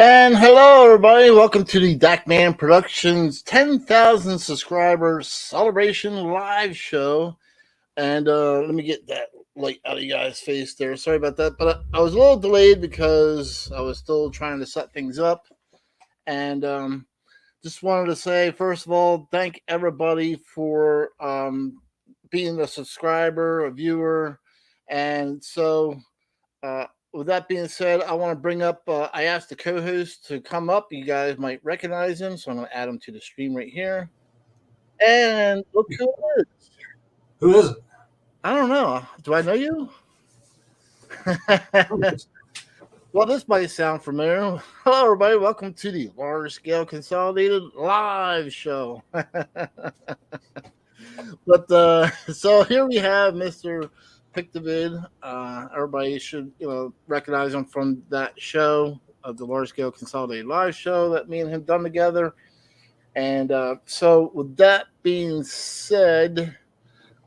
And hello, everybody. Welcome to the Dakman Productions 10,000 subscribers celebration live show. And let me get that light out of you guys' face there. Sorry about that. But I was a little delayed because I was still trying to set things up. And just wanted to say, first of all, thank everybody for being a subscriber, a viewer. And so with that being said, I want to bring up. I asked the co-host to come up. You guys might recognize him, so I'm going to add him to the stream right here. And look who it is. Who is it? I don't know. Do I know you? Well, this might sound familiar. Hello, everybody. Welcome to the Large Scale Consolidated Live Show. But so here we have Mr. Pick the Vid. Everybody should recognize him from that show of the Large Scale Consolidated Live Show that me and him done together. And so with that being said,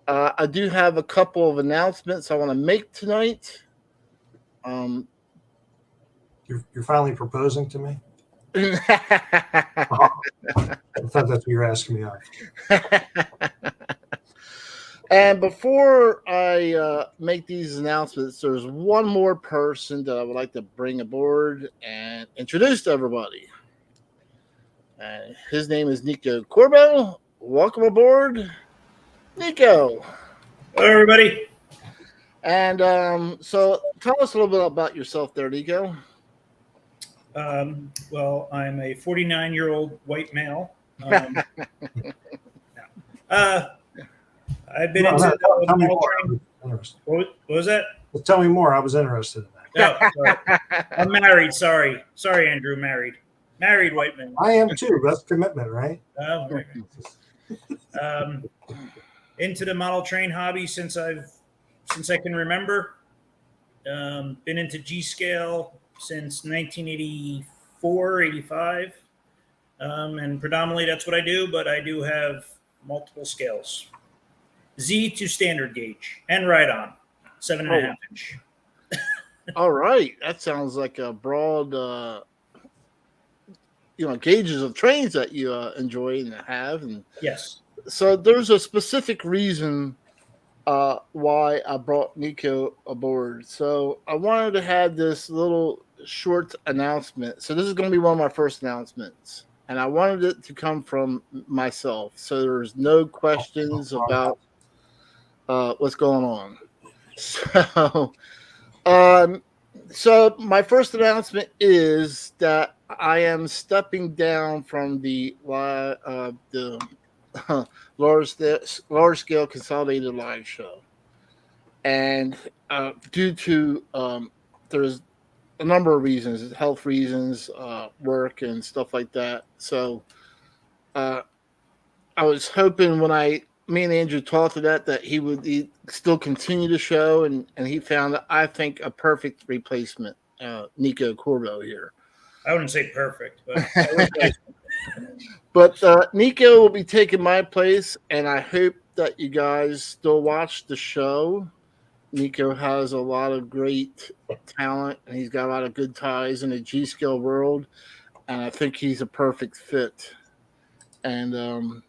I do have a couple of announcements I want to make tonight. You're finally proposing to me? I thought that's what you were asking me of. And before I make these announcements, there's one more person that I would like to bring aboard and introduce to everybody. His name is Nico Corbin. Welcome aboard, Nico. Hello, everybody. And so tell us a little bit about yourself there, Nico. Well, I'm a 49-year-old white male. I've been into the model train. What was that? Well, tell me more. I was interested in that. Oh, sorry. I'm married. Sorry, Andrew. Married white man. I am too. That's commitment, right? Into the model train hobby since I can remember. Been into G scale since 1984, 85. And predominantly that's what I do, but I do have multiple scales. Z to standard gauge and right on 7.5 inch. All right. That sounds like a broad, gauges of trains that you enjoy and have. And yes. So there's a specific reason why I brought Nico aboard. So I wanted to have this little short announcement. So this is going to be one of my first announcements. And I wanted it to come from myself. So there's no questions about what's going on. So my first announcement is that I am stepping down from the large scale consolidated live show, and due to there's a number of reasons, health reasons, work and stuff like that. So I was hoping when me and Andrew talked to that he would still continue the show, and he found, I think, a perfect replacement, Nico Corbin here. I wouldn't say perfect, but but Nico will be taking my place, and I hope that you guys still watch the show. Nico has a lot of great talent, and he's got a lot of good ties in the G-scale world, and I think he's a perfect fit. And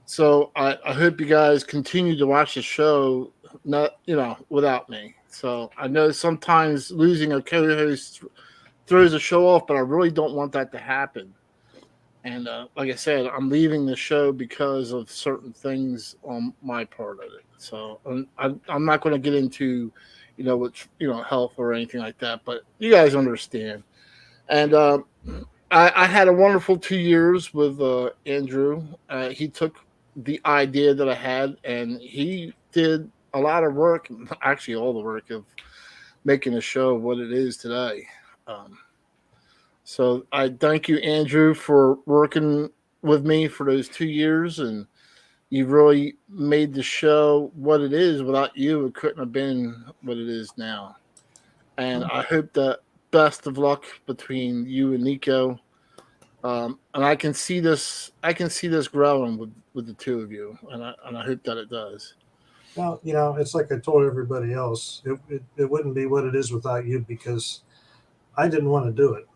so I hope you guys continue to watch the show, without me. So I know sometimes losing a co-host throws the show off, but I really don't want that to happen. And like I said, I'm leaving the show because of certain things on my part of it. So I'm not going to get into, health or anything like that, but you guys understand. And I had a wonderful 2 years with Andrew. He took the idea that I had, and he did a lot of work, actually all the work of making the show what it is today. So I thank you, Andrew, for working with me for those 2 years, and you really made the show what it is. Without you, it couldn't have been what it is now. And I hope that best of luck between you and Nico. And I can see this growing with the two of you, and I hope that it does. Well, it's like I told everybody else. It wouldn't be what it is without you, because I didn't want to do it.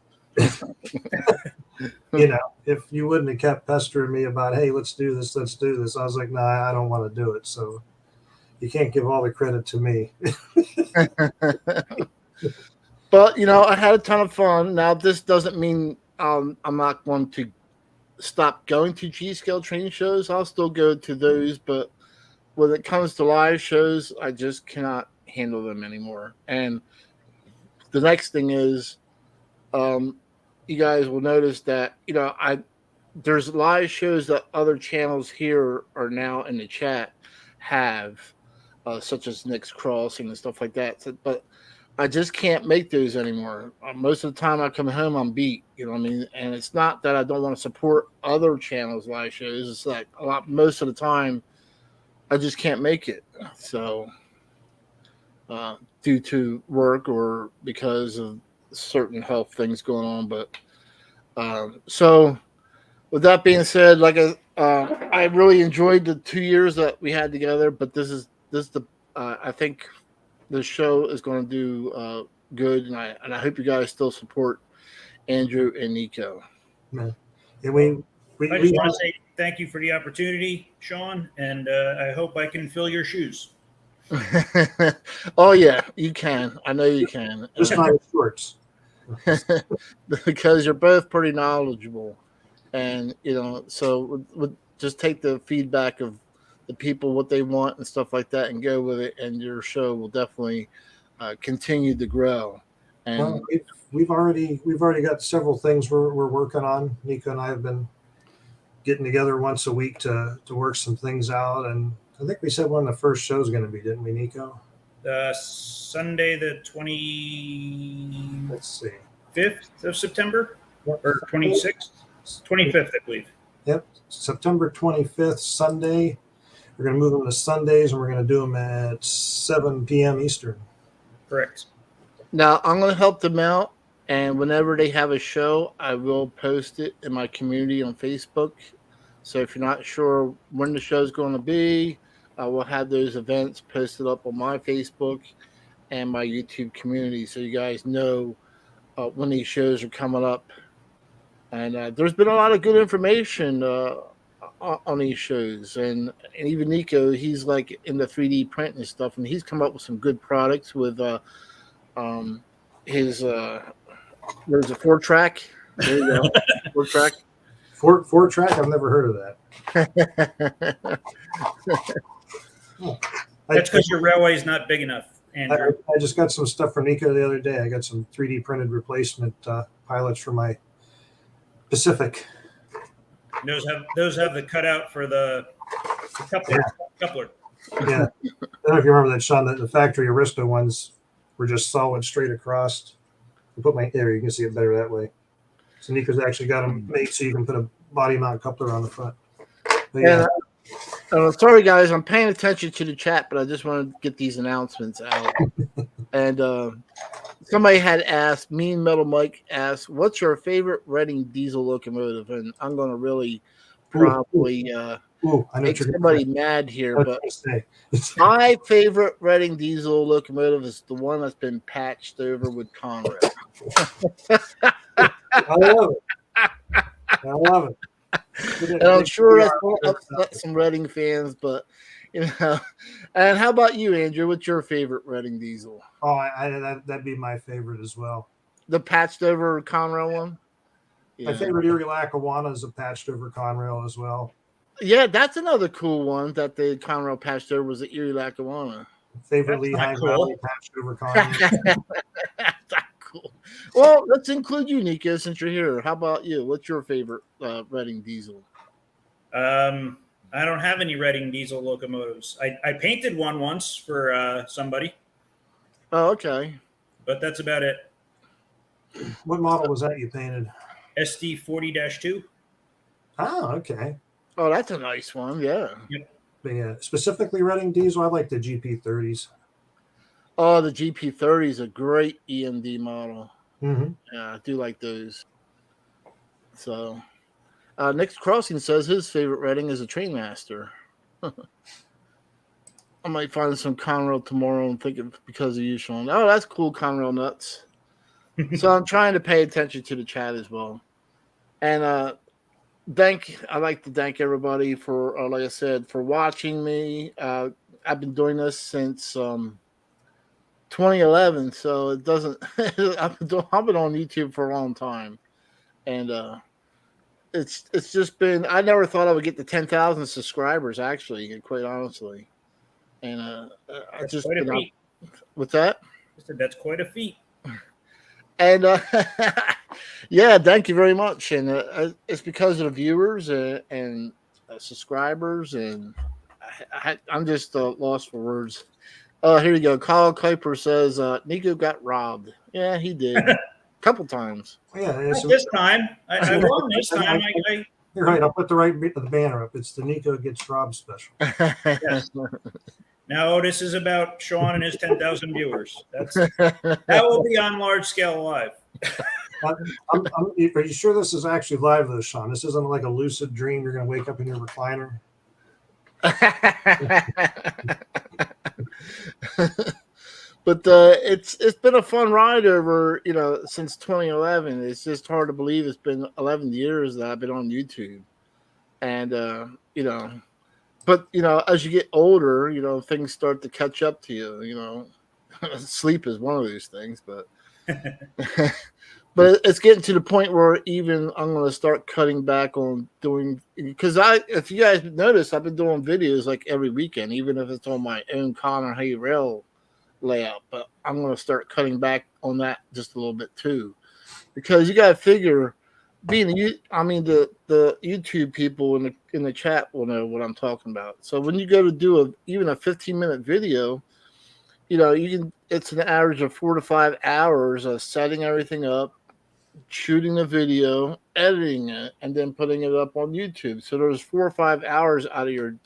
You know, if you wouldn't have kept pestering me about, hey, let's do this, I was like, nah, I don't want to do it. So you can't give all the credit to me. But I had a ton of fun. Now, this doesn't mean I'm not going to stop going to G scale training shows. I'll still go to those, but when it comes to live shows, I just cannot handle them anymore. And the next thing is, you guys will notice that there's live shows that other channels here are now in the chat have, such as Nick's Crossing and stuff like that. But I just can't make those anymore. Most of the time I come home, I'm beat. You know what I mean? And it's not that I don't want to support other channels' live shows. It's like most of the time, I just can't make it. So, due to work or because of certain health things going on. But so, with that being said, I really enjoyed the 2 years that we had together. But this is the I think the show is going to do good, and I hope you guys still support Andrew and Nico. Yeah. And I just want to say thank you for the opportunity, Sean, and I hope I can fill your shoes. Oh yeah, you can. I know you can. Just my shorts. Because you're both pretty knowledgeable, and so would just take the feedback of the people, what they want and stuff like that, and go with it, and your show will definitely continue to grow. And well, we've already got several things we're working on. Nico and I have been getting together once a week to work some things out, and I think we said when the first show is going to be, didn't we, Nico? Sunday the 25th Let's see. of September, Yep. or 26th, 25th, I believe. Yep, September 25th, Sunday. We're going to move them to Sundays, and we're going to do them at 7 p.m. Eastern. Correct. now I'm going to help them out, and whenever they have a show, I will post it in my community on Facebook. So if you're not sure when the show is going to be, I will have those events posted up on my Facebook and my YouTube community, so you guys know when these shows are coming up. And there's been a lot of good information on these shows, and even Nico, he's like in the 3D print and stuff, and he's come up with some good products with his there's a 4-track. There you go, 4-track. 4-track. I've never heard of that. That's because your railway is not big enough, Andrew. I just got some stuff from Nico the other day. I got some 3D printed replacement pilots for my Pacific. Those have the cutout for the coupler. Yeah. I don't know if you remember that, Sean, the factory Arista ones were just solid straight across. I put my there, you can see it better that way. So Nico's actually got them made so you can put a body mount coupler on the front. But yeah. Sorry guys, I'm paying attention to the chat, but I just wanted to get these announcements out. And somebody had asked, Mean Metal Mike asked, what's your favorite Reading diesel locomotive? And I'm going to really probably make somebody mad here, but my favorite Reading diesel locomotive is the one that's been patched over with Conrail. I love it. And I'm sure that's going to upset some Reading fans, but And how about you, Andrew? What's your favorite Reading diesel? Oh, that'd be my favorite as well. The patched over Conrail one. My favorite Erie Lackawanna is a patched over Conrail as well. Yeah, that's another cool one that the Conrail patched over was the Erie Lackawanna. Favorite Lehigh Valley patched over Conrail. That's cool. Well, let's include you, Nico, since you're here. How about you? What's your favorite Reading diesel? I don't have any Reading diesel locomotives. I painted one once for somebody. Oh, okay. But that's about it. What model was that you painted? SD 40-2. Oh, okay. Oh, that's a nice one. Yeah. Yep. But yeah, specifically Reading diesel, I like the GP30s. Oh, the GP30 is a great EMD model. Mm-hmm. Yeah, I do like those. So, Nick's Crossing says his favorite Reading is a Trainmaster. I might find some Conrail tomorrow and think of because of you, Sean. Oh, that's cool, Conrail nuts. So I'm trying to pay attention to the chat as well. And I'd like to thank everybody for, like I said, for watching me. I've been doing this since 2011, so it doesn't. I've been on YouTube for a long time, and it's just been. I never thought I would get to 10,000 subscribers, actually, quite honestly. And I That's just quite a been up feat. with that. I said that's quite a feat. And yeah, thank you very much. And it's because of the viewers and subscribers, and I'm just lost for words. Here you go. Kyle Kuiper says Nico got robbed. Yeah, he did a couple times. Yeah, Not this time. I won this time. You're right. I'll put the banner up. It's the Nico Gets Robbed special. Yes. Now, this is about Sean and his 10,000 viewers. That will be on Large Scale Live. Are you sure this is actually live, though, Sean? This isn't like a lucid dream. You're going to wake up in your recliner. But it's been a fun ride over, since 2011. It's just hard to believe it's been 11 years that I've been on YouTube. And but as you get older, things start to catch up to you. Sleep is one of those things, but but it's getting to the point where even I'm going to start cutting back on doing, because if you guys notice, I've been doing videos like every weekend, even if it's on my own Connor Hay Rail layout. But I'm going to start cutting back on that just a little bit too, because you got to figure, the YouTube people in the chat will know what I'm talking about. So when you go to do even a 15-minute video, it's an average of 4 to 5 hours of setting everything up, shooting the video, editing it, and then putting it up on YouTube. So there's 4 or 5 hours out of your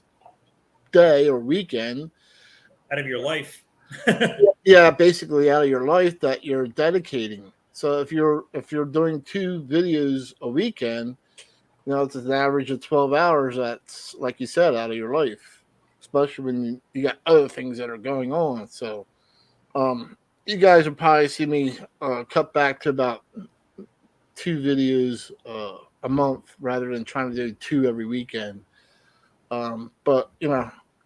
day or weekend, out of your life. Yeah, basically out of your life that you're dedicating. So if you're doing 2 videos a weekend, it's an average of 12 hours. That's, like you said, out of your life, especially when you got other things that are going on. So you guys will probably see me cut back to about 2 videos a month rather than trying to do 2 every weekend. But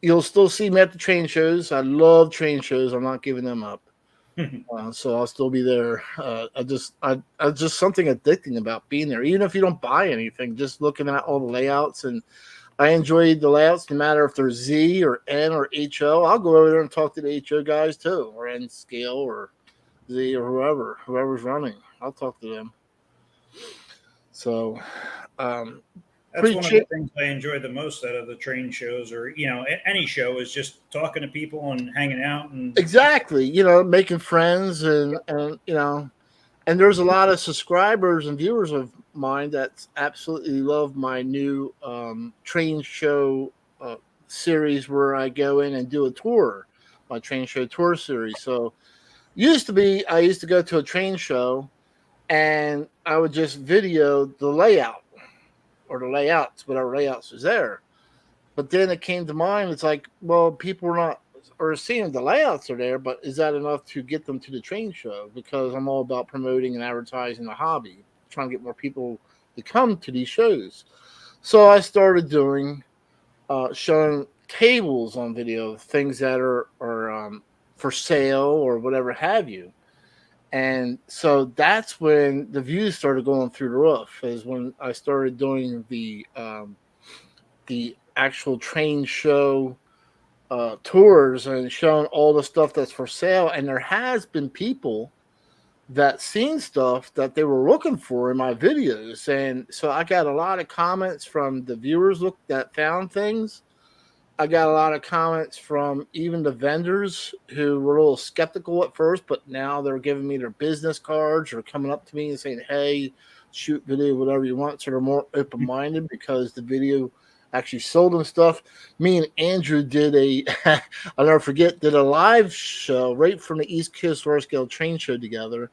you'll still see me at the train shows. I love train shows. I'm not giving them up. So I'll still be there. I just something addicting about being there, even if you don't buy anything, just looking at all the layouts. And I enjoy the layouts, no matter if they're Z or N or HO. I'll go over there and talk to the HO guys too, or N scale or Z or whoever's running. I'll talk to them. So that's one of the things I enjoy the most out of the train shows, or any show, is just talking to people and hanging out. And exactly, making friends, and and there's a lot of subscribers and viewers of mine that absolutely love my new train show series, where I go in and do a tour, my train show tour series. So I used to go to a train show and I would just video the layout or the layouts, whatever layouts was there. But then it came to mind, it's like, well, people are seeing the layouts are there, but is that enough to get them to the train show? Because I'm all about promoting and advertising the hobby, trying to get more people to come to these shows. So I started doing showing tables on video, things that are for sale or whatever have you. And so that's when the views started going through the roof, is when I started doing the actual train show tours and showing all the stuff that's for sale. And there has been people that seen stuff that they were looking for in my videos. And so I got a lot of comments from the viewers that found things. I got a lot of comments from even the vendors who were a little skeptical at first, but now they're giving me their business cards or coming up to me and saying, hey, shoot video, whatever you want. So they're more open-minded because the video actually sold them stuff. Me and Andrew did I'll never forget, did a live show right from the East Coast Large Scale Train Show together.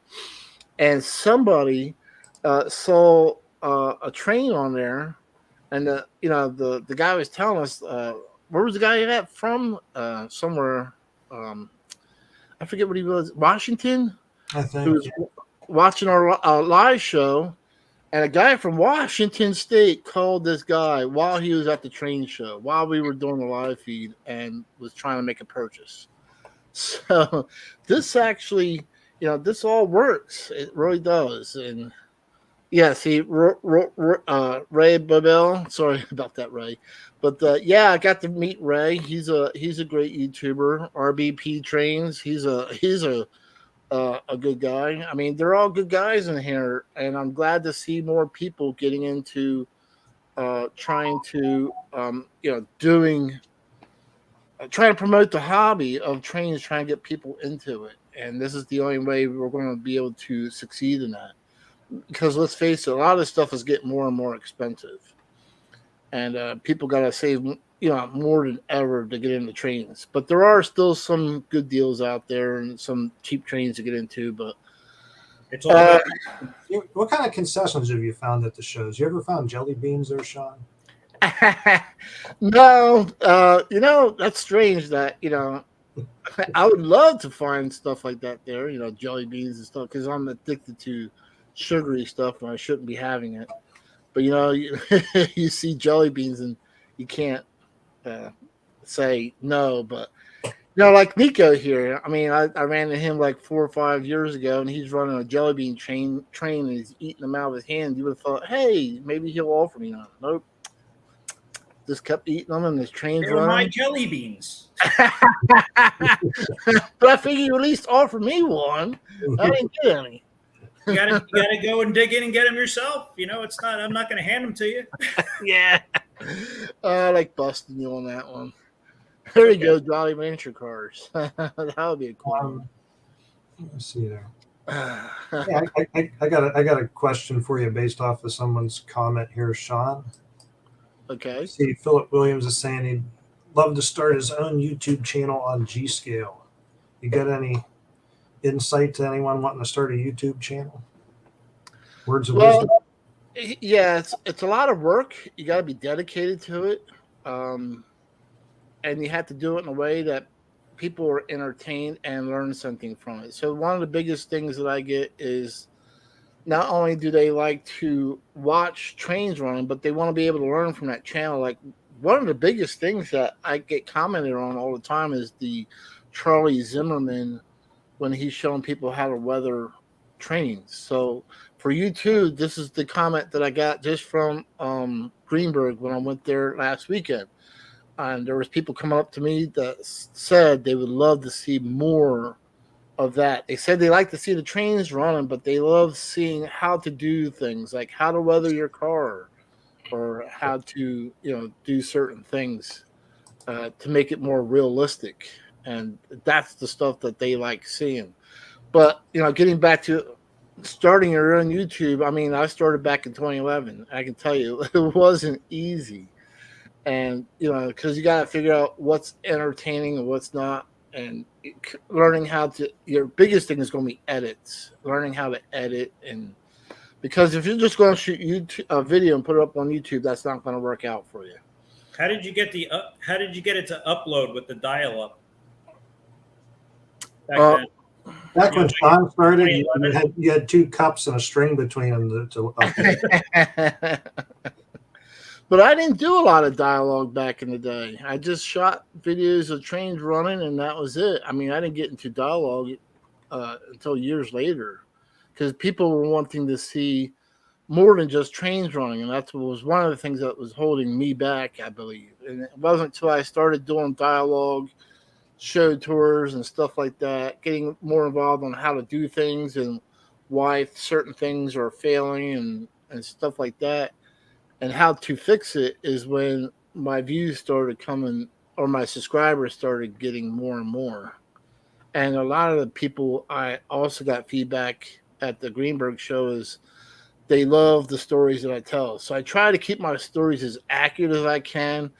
And somebody saw a train on there. And the guy was telling us, where was the guy at from? Somewhere, I forget what he was. Washington, I think. watching our live show, and a guy from Washington State called this guy while he was at the train show, while we were doing the live feed, and was trying to make a purchase. So this actually, this all works. It really does. And yeah, see, Ray Babel. Sorry about that, Ray. But yeah, I got to meet Ray. He's a great YouTuber. RBP Trains. He's a good guy. I mean, they're all good guys in here, and I'm glad to see more people getting into trying to trying to promote the hobby of trains, trying to get people into it. And this is the only way we're going to be able to succeed in that. Because let's face it, a lot of this stuff is getting more and more expensive, and people got to save more than ever to get into trains. But there are still some good deals out there and some cheap trains to get into. But it's all about. What kind of concessions have you found at the shows? You ever found jelly beans there, Sean? No, that's strange. That I would love to find stuff like that there. Jelly beans and stuff, because I'm addicted to sugary stuff and I shouldn't be having it. But you see jelly beans and you can't say no. But like Nico here, I mean, I ran into him like 4 or 5 years ago, and he's running a jelly bean train, and he's eating them out of his hand. You would have thought, hey, maybe he'll offer me one. Nope. Just kept eating them, and his train's running. My jelly beans. But I figured you at least offer me one. I didn't get any. You gotta go and dig in and get them yourself. It's not. I'm not going to hand them to you. Yeah, I like busting you on that one. There you go, Jolly Rancher cars. That would be a cool one. Let's see there. Yeah, I got a question for you based off of someone's comment here, Sean. Okay. See, Philip Williams is saying he'd love to start his own YouTube channel on G Scale. You got any insight to anyone wanting to start a YouTube channel? Words of wisdom? Yeah, it's a lot of work. You got to be dedicated to it. And you have to do it in a way that people are entertained and learn something from it. So one of the biggest things that I get is not only do they like to watch trains running, but they want to be able to learn from that channel. Like, one of the biggest things that I get commented on all the time is the Charlie Zimmerman, when he's showing people how to weather trains. So for YouTube, this is the comment that I got just from Greenberg when I went there last weekend. And there was people coming up to me that said they would love to see more of that. They said they like to see the trains running, but they love seeing how to do things, like how to weather your car, or how to do certain things to make it more realistic. And that's the stuff that they like seeing. But getting back to starting your own YouTube, I mean, I started back in 2011. I can tell you it wasn't easy. And because you got to figure out what's entertaining and what's not, and learning how to. Your biggest thing is going to be edits. Learning how to edit, and because if you're just going to shoot a video and put it up on YouTube, that's not going to work out for you. How did you get How did you get it to upload with the dial-up? Back when Sean started, you had 2 cups and a string between them to upload. But I didn't do a lot of dialogue back in the day. I just shot videos of trains running, and that was it. I mean, I didn't get into dialogue until years later, because people were wanting to see more than just trains running, and that was one of the things that was holding me back, I believe. And it wasn't until I started doing dialogue, show tours, and stuff like that, getting more involved on how to do things and why certain things are failing and stuff like that, and how to fix it, is when my views started coming, or my subscribers started getting more and more. And a lot of the people, I also got feedback at the Greenberg show, is they love the stories that I tell. So I try to keep my stories as accurate as I can.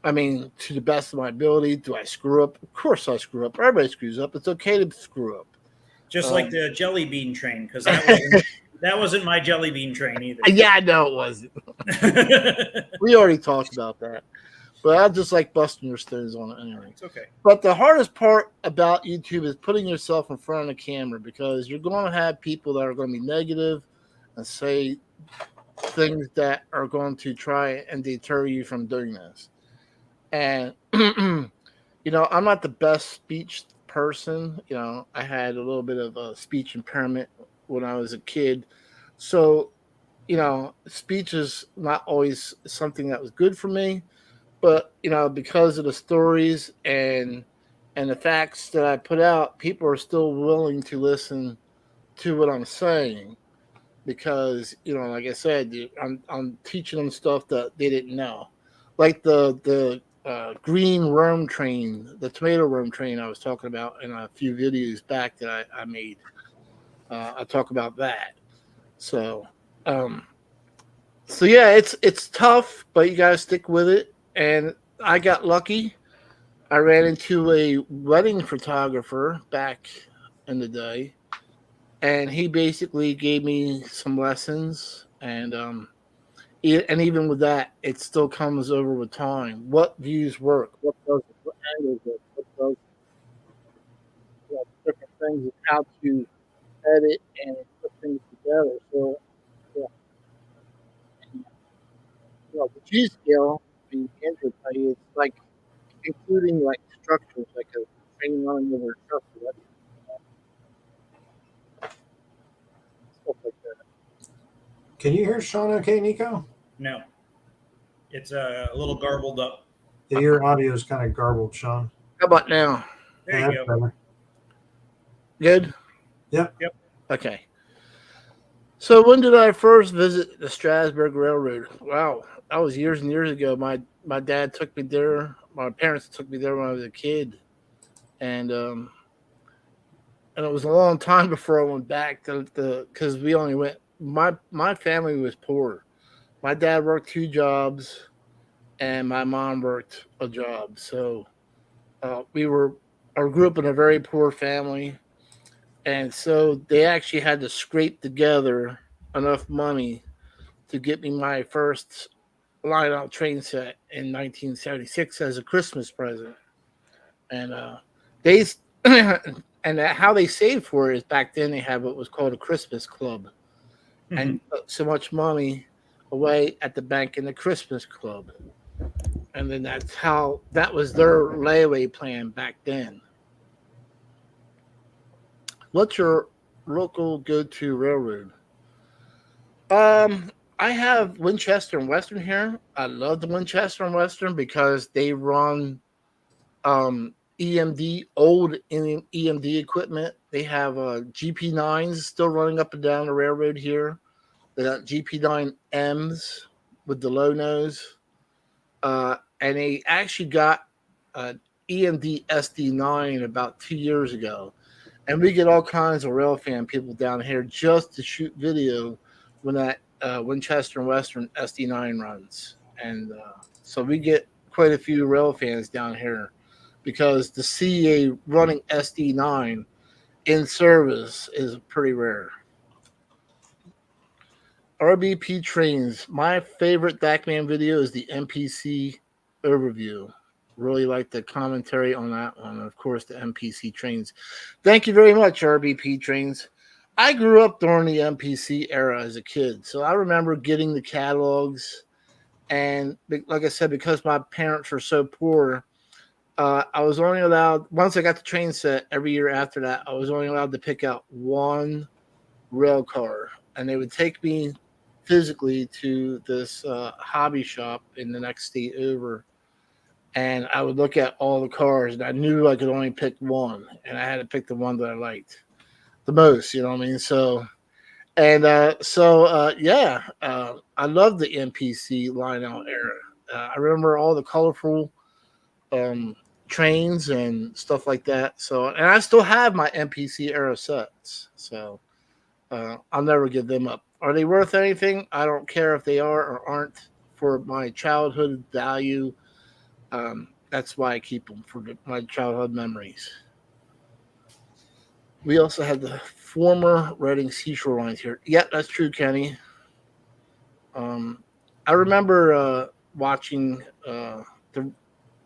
I mean, to the best of my ability. Do I screw up? Of course I screw up. Everybody screws up. It's okay to screw up. Just like the jelly bean train, because that wasn't my jelly bean train either. Yeah, I know it wasn't. We already talked about that. But I just like busting your stones on it anyway. It's okay. But the hardest part about YouTube is putting yourself in front of the camera, because you're going to have people that are going to be negative and say things that are going to try and deter you from doing this. And, I'm not the best speech person. I had a little bit of a speech impairment when I was a kid. So, speech is not always something that was good for me. But, because of the stories and the facts that I put out, people are still willing to listen to what I'm saying, because, like I said, I'm teaching them stuff that they didn't know, like the green worm train, the tomato worm train I was talking about in a few videos back that I made. I talk about that. So, um, so yeah, it's tough, but you gotta stick with it. And I got lucky. I ran into a wedding photographer back in the day, and he basically gave me some lessons. And even with that, it still comes over with time. What views work? What doesn't? What angles work? What doesn't? Different things of how to edit and put things together. So, yeah, the G scale, Andrew tell you, it's like including like structures, like a train running over a structure. That's stuff like that. Can you hear Sean okay, Nico? No, it's a little garbled up. Yeah, your audio is kind of garbled, Sean. How about now? There Yeah, you that's go. better. Good? Yep. Okay. So when did I first visit the Strasbourg Railroad? Wow, that was years and years ago. My dad took me there. My parents took me there when I was a kid, and and it was a long time before I went back to the because we only went. My family was poor. My dad worked 2 jobs, and my mom worked a job. So we were I grew up in a very poor family, and so they actually had to scrape together enough money to get me my first line out train set in 1976 as a Christmas present. And they and how they saved for it is back then they had what was called a Christmas club, and you put so much money away at the bank in the Christmas club, and then that was their layaway plan back then. What's your local go-to railroad? Um, I have Winchester and Western here. I love the Winchester and Western because they run EMD, old EMD equipment. They have GP9s still running up and down the railroad here. They got GP9Ms with the low nose. And they actually got EMD SD9 about 2 years ago. And we get all kinds of rail fan people down here just to shoot video when that Winchester and Western SD9 runs. And so we get quite a few rail fans down here because to see a running SD9 in service is pretty rare. RBP trains. My favorite Dakman video is the MPC overview. Really like the commentary on that one. And of course, the MPC trains. Thank you very much, RBP trains. I grew up during the MPC era as a kid, so I remember getting the catalogs. And like I said, because my parents were so poor, I was only allowed, once I got the train set every year after that, I was only allowed to pick out one rail car. And they would take me physically to this hobby shop in the next state over, and I would look at all the cars, and I knew I could only pick one, and I had to pick the one that I liked the most. You know what I mean? I love the NPC line out era. I remember all the colorful um, trains and stuff like that. So, and I still have my NPC era sets. So I'll never give them up. Are they worth anything? I don't care if they are or aren't. For my childhood value, that's why I keep them for my childhood memories. We also have the former Reading Seashore lines here. Yeah, that's true, Kenny. I remember watching the the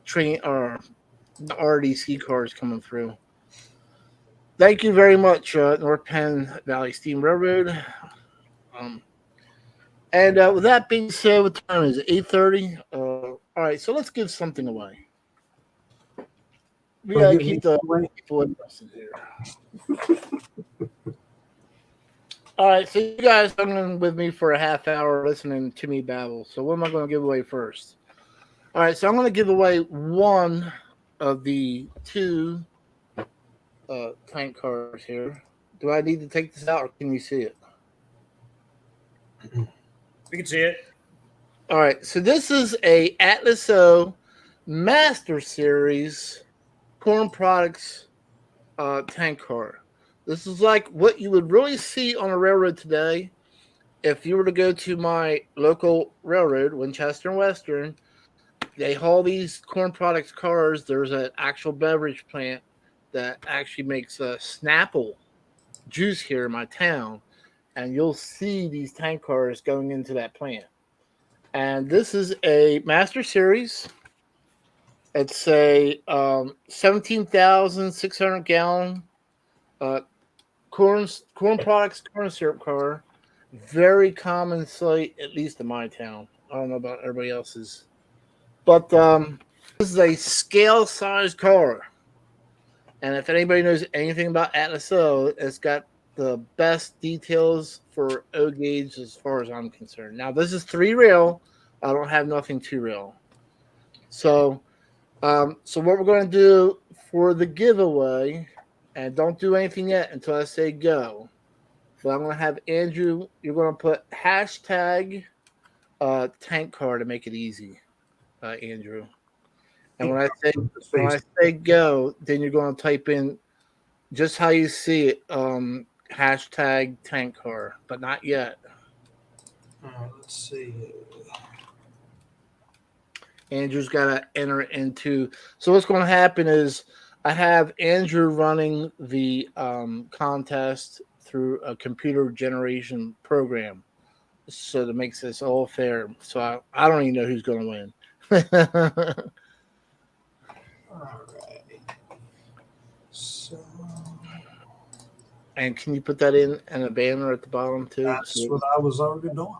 train or the RDC cars coming through. Thank you very much, North Penn Valley Steam Railroad. And with that being said, what time is it? 8:30. All right, so let's give something away. We gotta keep the people interested here. All right, so you guys hung with me for a half hour listening to me babble. So what am I going to give away first? All right, so I'm going to give away one of the two tank cars here. Do I need to take this out, or can you see it? We can see it. All right, so this is a Atlas O Master Series Corn Products tank car. This is like what you would really see on a railroad today. If you were to go to my local railroad, Winchester and Western, they haul these corn products cars. There's an actual beverage plant that actually makes Snapple juice here in my town, and you'll see these tank cars going into that plant. And this is a Master Series. It's a 17,600 gallon corn products corn syrup car. Very common sight, at least in my town. I don't know about everybody else's, but this is a scale size car. And if anybody knows anything about Atlas O, it's got the best details for O gauge as far as I'm concerned. Now this is 3 rail. I don't have nothing 2 rail. So what we're going to do for the giveaway, and don't do anything yet until I say go. But I'm going to have Andrew, you're going to put hashtag tank car to make it easy, Andrew. And when I say go, then you're going to type in just how you see it, hashtag tank car, but not yet. Let's see. Andrew's got to enter it into. So what's going to happen is I have Andrew running the contest through a computer generation program, so that makes this all fair. So I don't even know who's going to win. All right. So, and can you put that in a banner at the bottom too? That's what I was already doing.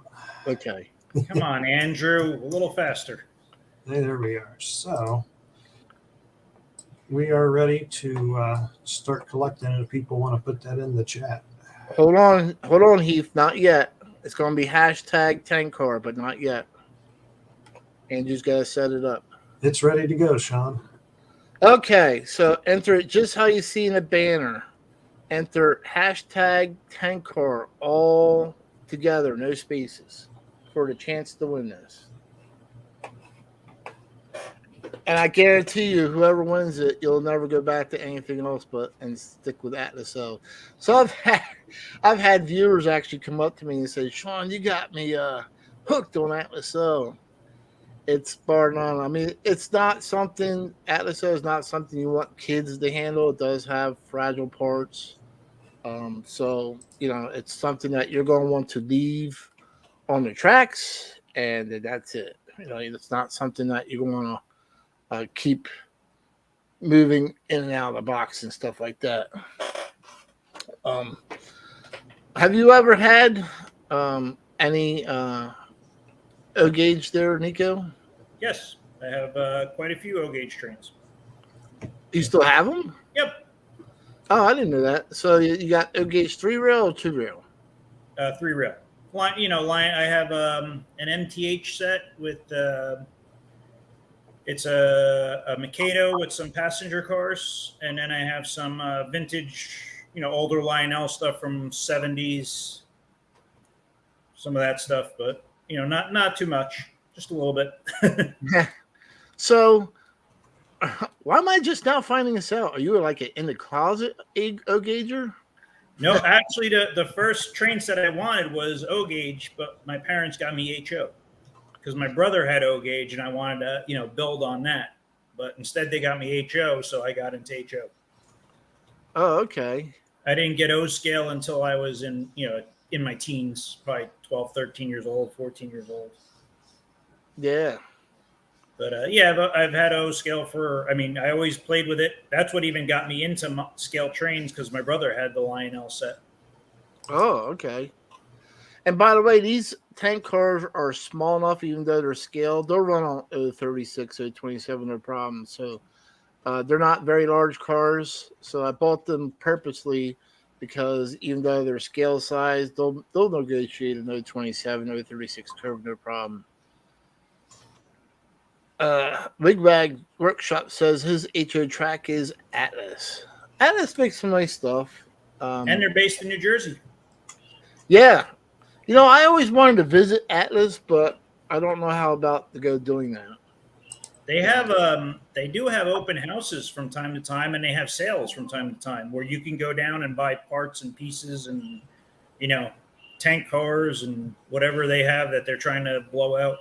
Okay. Come on, Andrew, a little faster. Hey, there we are. So we are ready to start collecting it if people want to put that in the chat. Hold on, Heath. Not yet. It's going to be hashtag tank car, but not yet. Andrew's got to set it up. It's ready to go, Sean. Okay, so enter it just how you see in the banner. Enter hashtag tank car all together, no spaces, for the chance to win this. And I guarantee you, whoever wins it, you'll never go back to anything else and stick with Atlas O. So I've had viewers actually come up to me and say, "Sean, you got me hooked on Atlas O." It's bar none. I mean, it's not something. Atlas O is not something you want kids to handle. It does have fragile parts, so it's something that you're going to want to leave on the tracks, and that's it. It's not something that you're going to keep moving in and out of the box and stuff like that. Have you ever had any O gauge there, Nico? Yes, I have quite a few O gauge trains. You still have them? Yep. Oh, I didn't know that. So you got O gauge 3 rail or 2 rail? 3 rail. Line. I have an MTH set with. It's a Mikado with some passenger cars, and then I have some vintage, older Lionel stuff from 70s. Some of that stuff, but not too much, just a little bit. So, why am I just now finding this out? Are you like an in the closet O gauger? No, actually, the first train set I wanted was O gauge, but my parents got me HO. Because my brother had O gauge and I wanted to, build on that. But instead they got me HO, so I got into HO. Oh, okay. I didn't get O scale until I was in my teens, probably 12, 13 years old, 14 years old. Yeah. But yeah, I've had O scale for. I mean, I always played with it. That's what even got me into scale trains because my brother had the Lionel set. Oh, okay. And by the way, these tank cars are small enough, even though they're scaled. They'll run on 036, 027, no problem. So they're not very large cars. So I bought them purposely because even though they're scale size, they'll negotiate an 027, 036 curve, no problem. Wigwag Workshop says his HO track is Atlas. Atlas makes some nice stuff. And they're based in New Jersey. Yeah. You know, I always wanted to visit Atlas, but I don't know how about to go doing that. They do have open houses from time to time, and they have sales from time to time where you can go down and buy parts and pieces and, you know, tank cars and whatever they have that they're trying to blow out.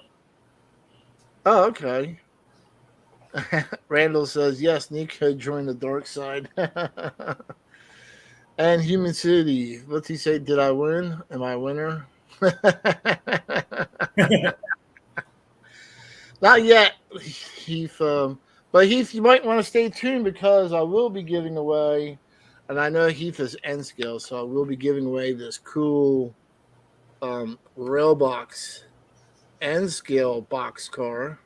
Oh, okay. Randall says, yes, Nico joined the dark side. And Human City, what's he say? Did I win? Am I a winner? Not yet, Heath. But Heath, you might want to stay tuned because I will be giving away, and I know Heath is N scale, so I will be giving away this cool Railbox N scale box car.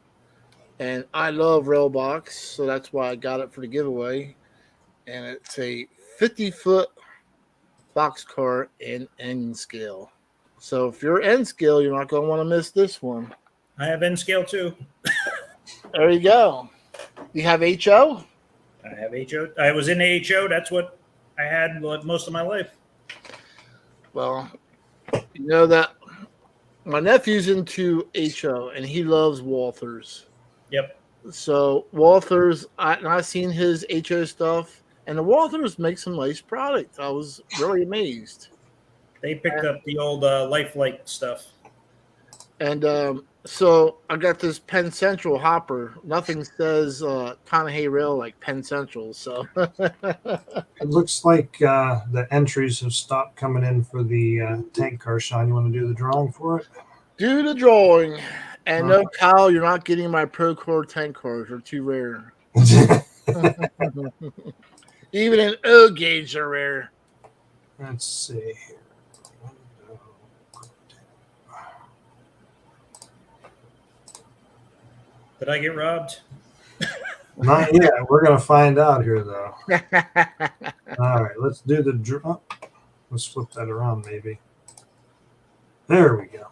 And I love Railbox, so that's why I got it for the giveaway. And it's a 50-foot boxcar in N scale. So if you're N scale, you're not going to want to miss this one. I have N scale too. There you go. You have HO? I have HO. I was in HO. That's what I had most of my life. Well, you know that my nephew's into HO, and he loves Walthers. Yep. So Walthers, I've seen his HO stuff, and the Walthers make some nice product. I was really amazed. They picked up the old Lifelike stuff. And so I got this Penn Central hopper. Nothing says Conahay Rail like Penn Central. So It looks like the entries have stopped coming in for the tank car. Sean, you want to do the drawing for it? do the drawing. And no, Kyle, you're not getting my Procore tank cars. They're too rare. Even in O gauge, they're rare. Let's see. Did I get robbed? Not yet. We're going to find out here, though. All right, let's do the draw. Let's flip that around, maybe. There we go.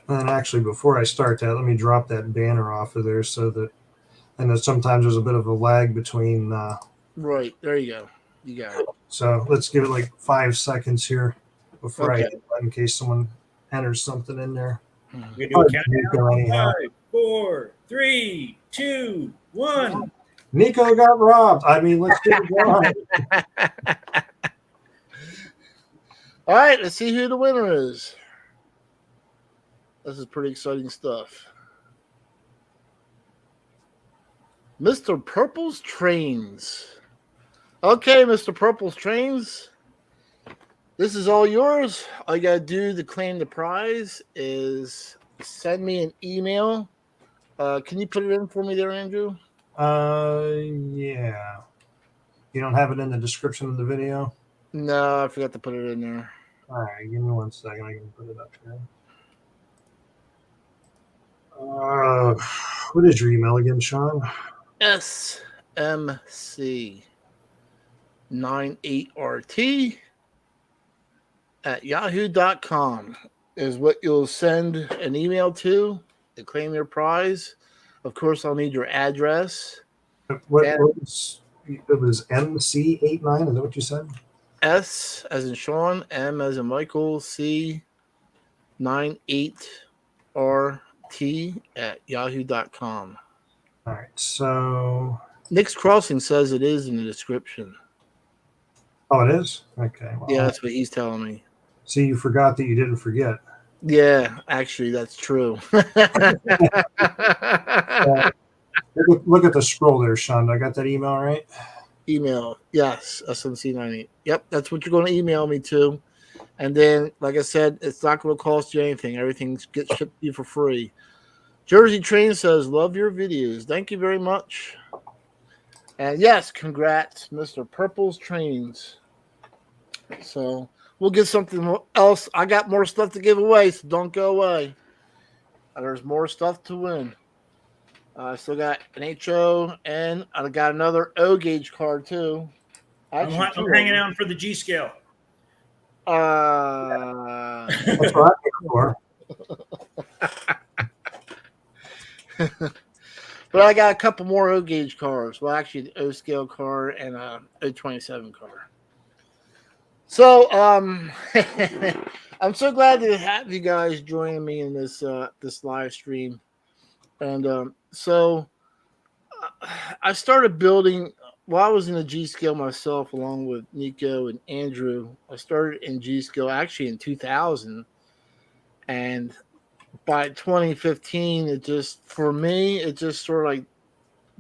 And actually, before I start that, let me drop that banner off of there so that, I know sometimes there's a bit of a lag between. Right, there you go. You got it. So let's give it like 5 seconds here before I Okay. hit that in case someone enters something in there. We do a countdown. Nico, anyhow. 5, 4, 3, 2, 1. Nico got robbed. I mean, let's do the drawing. All right, let's see who the winner is. This is pretty exciting stuff. Mr. Purple's Trains. Okay, Mr. Purple's Trains. This is all yours. All you got to do to claim the prize is send me an email. Can you put it in for me there, Andrew? Yeah. You don't have it in the description of the video? No, I forgot to put it in there. All right, give me 1 second. I can put it up here. What is your email again, Sean? SMC98RT at yahoo.com is what you'll send an email to claim your prize. Of course, I'll need your address. What was it? Was MC89? Is that what you said? S as in Sean, M as in Michael, C 98RT at yahoo.com. All right, so. Nick's Crossing says it is in the description. Oh, it is? Okay. Well, Yeah, that's what he's telling me. See, you forgot that you didn't forget. Yeah, actually, that's true. Look at the scroll there, Sean. I got that email right? Email, yes, SMC98. Yep, that's what you're going to email me to. And then, like I said, it's not going to cost you anything. Everything gets shipped to you for free. Jersey Train says, love your videos. Thank you very much. And yes, congrats, Mr. Purple's Trains. So we'll get something else. I got more stuff to give away, so don't go away. There's more stuff to win. I still got an HO, and I got another O gauge card too. Actually, I'm hanging out for the G scale. That's what I'm here for. But I got a couple more O gauge cards. Well, actually, the O scale card and a O27 card. So, I'm so glad to have you guys joining me in this this live stream. And so I started building while I was in the G scale myself, along with Nico and Andrew. I started in G scale actually in 2000, and by 2015, it just sort of like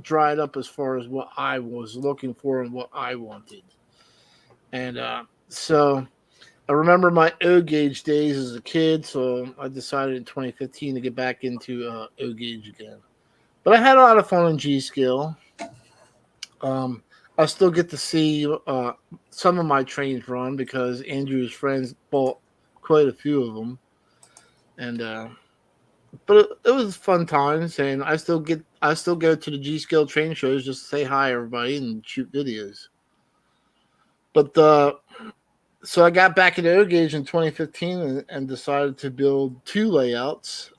dried up as far as what I was looking for and what I wanted. And so I remember my O gauge days as a kid, so I decided in 2015 to get back into O gauge again. But I had a lot of fun in G scale. I still get to see some of my trains run because Andrew's friends bought quite a few of them, and but it was fun times, and I still go to the G scale train shows just to say hi everybody and shoot videos. But so I got back into O gauge in 2015 and decided to build two layouts.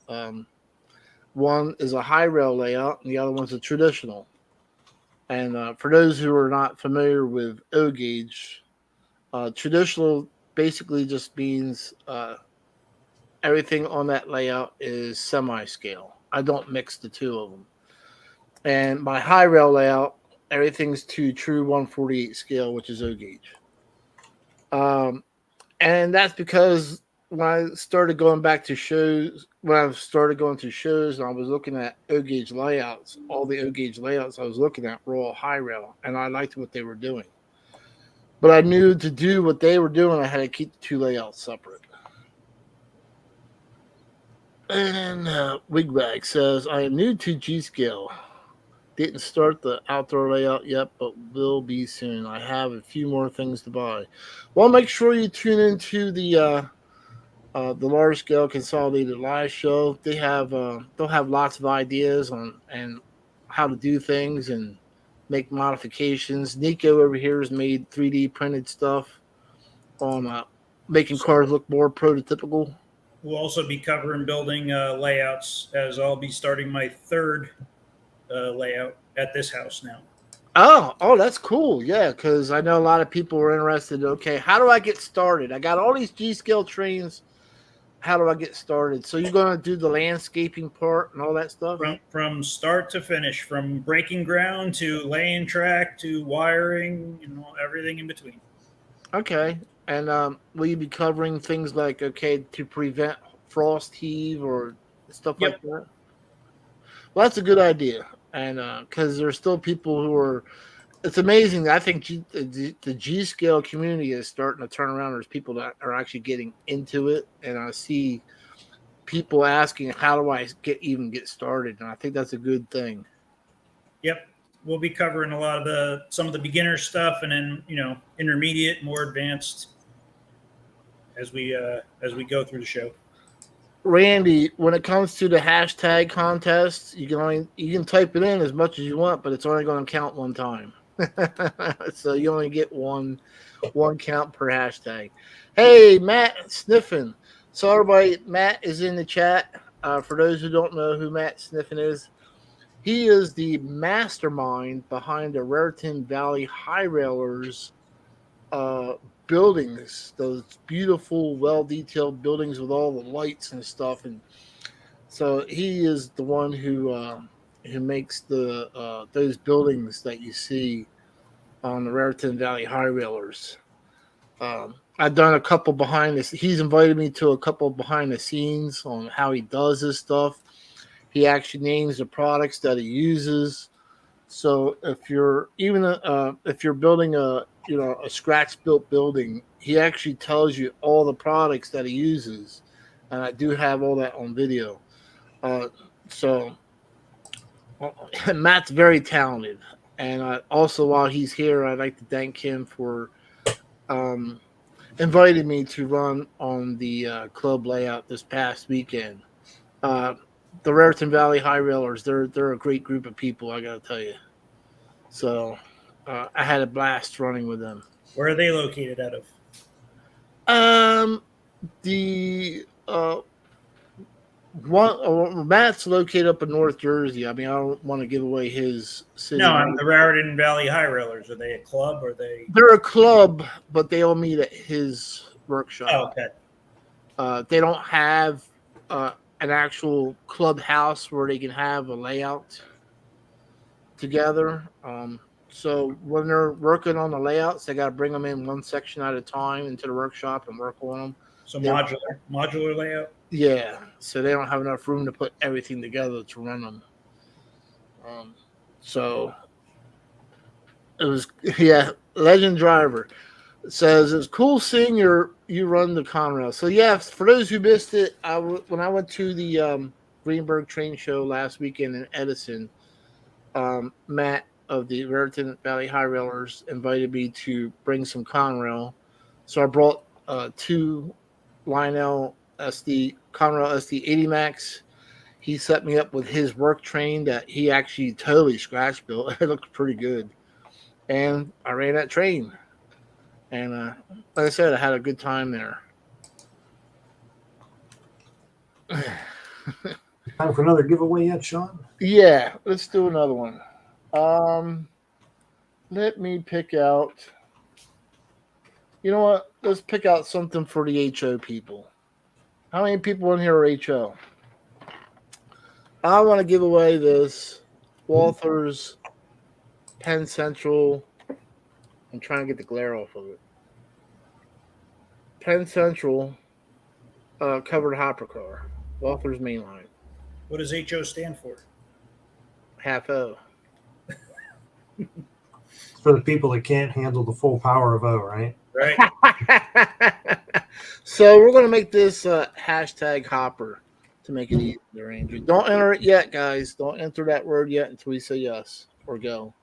One is a high rail layout, and the other one's a traditional. And for those who are not familiar with O gauge, traditional basically just means everything on that layout is semi-scale. I don't mix the two of them. And my high rail layout, everything's to true 148 scale, which is O gauge. And that's because when I started going back to shows, and I was looking at O gauge layouts, all the O gauge layouts I was looking at were all high rail, and I liked what they were doing. But I knew to do what they were doing, I had to keep the two layouts separate. And Wigbag says, I am new to G scale. Didn't start the outdoor layout yet, but will be soon. I have a few more things to buy. Well, make sure you tune into the large scale consolidated live show. They'll have lots of ideas on and how to do things and make modifications. Nico over here has made 3D printed stuff on making cars look more prototypical. We'll also be covering building layouts, as I'll be starting my third layout at this house now. Oh, that's cool. Yeah, because I know a lot of people are interested. Okay, how do I get started? I got all these G scale trains. How do I get started? So you're going to do the landscaping part and all that stuff? From start to finish, from breaking ground to laying track to wiring, everything in between. Okay. And will you be covering things like, to prevent frost heave or stuff like that? Well, that's a good idea. And because there's still people who are, it's amazing. I think the G scale community is starting to turn around. There's people that are actually getting into it. And I see people asking, how do I get started? And I think that's a good thing. Yep. We'll be covering a lot of some of the beginner stuff, and then intermediate, more advanced as we go through the show. Randy, when it comes to the hashtag contest, you can type it in as much as you want, but it's only going to count one time. So you only get one count per hashtag. Hey, Matt Sniffin. So everybody, Matt is in the chat. For those who don't know who Matt Sniffin is, he is the mastermind behind the Raritan Valley High Railers buildings, those beautiful, well-detailed buildings with all the lights and stuff. And so he is the one who makes those buildings that you see on the Raritan Valley High Railers. I've done a couple behind this. He's invited me to a couple behind the scenes on how he does this stuff. He actually names the products that he uses. So if you're building a scratch built building, he actually tells you all the products that he uses, and I do have all that on video. So Matt's very talented, and also while he's here, I'd like to thank him for um, inviting me to run on the club layout this past weekend. Uh, the Raritan Valley High Railers, they're a great group of people, I gotta tell you. So I had a blast running with them. Where are they located out of? The Matt's located up in North Jersey. I mean, I don't want to give away his city. No, I'm the Raritan Valley High Railers. Are they a club? Or are they? They're a club, but they all meet at his workshop. Oh, okay. They don't have an actual clubhouse where they can have a layout together. So when they're working on the layouts, they got to bring them in one section at a time into the workshop and work on them. So modular layout. Yeah, so they don't have enough room to put everything together to run them. So it was, yeah. Legend Driver says it's cool seeing you run the Conrail. So yeah, for those who missed it, when I went to the Greenberg Train Show last weekend in Edison, Matt of the Raritan Valley High Railers invited me to bring some Conrail. So I brought two Lionel Conrail SD 80 Max. He set me up with his work train that he actually totally scratch built. It looked pretty good. And I ran that train. And like I said, I had a good time there. Time for another giveaway yet, Sean? Yeah, let's do another one. Let me pick out. You know what? Let's pick out something for the HO people. How many people in here are HO? I want to give away this Walther's Penn Central. I'm trying to get the glare off of it. Penn Central covered hopper car. Walther's mainline. What does HO stand for? Half O. It's for the people that can't handle the full power of O, right? Right. So we're going to make this hashtag hopper to make it easy to arrange. Don't enter it yet, guys. Don't enter that word yet until we say yes or go.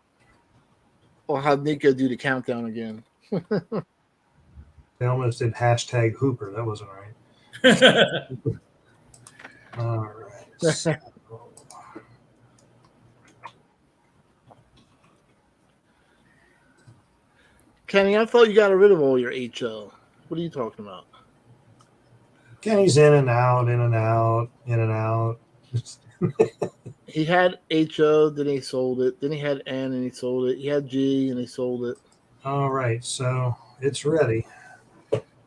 I'll have Nico do the countdown again. They almost did hashtag Hooper. That wasn't right. All right. So, Kenny, I thought you got rid of all your HO. What are you talking about? Kenny's in and out, in and out, in and out. He had HO, then he sold it. Then he had N, and he sold it. He had G, and he sold it. All right, so it's ready.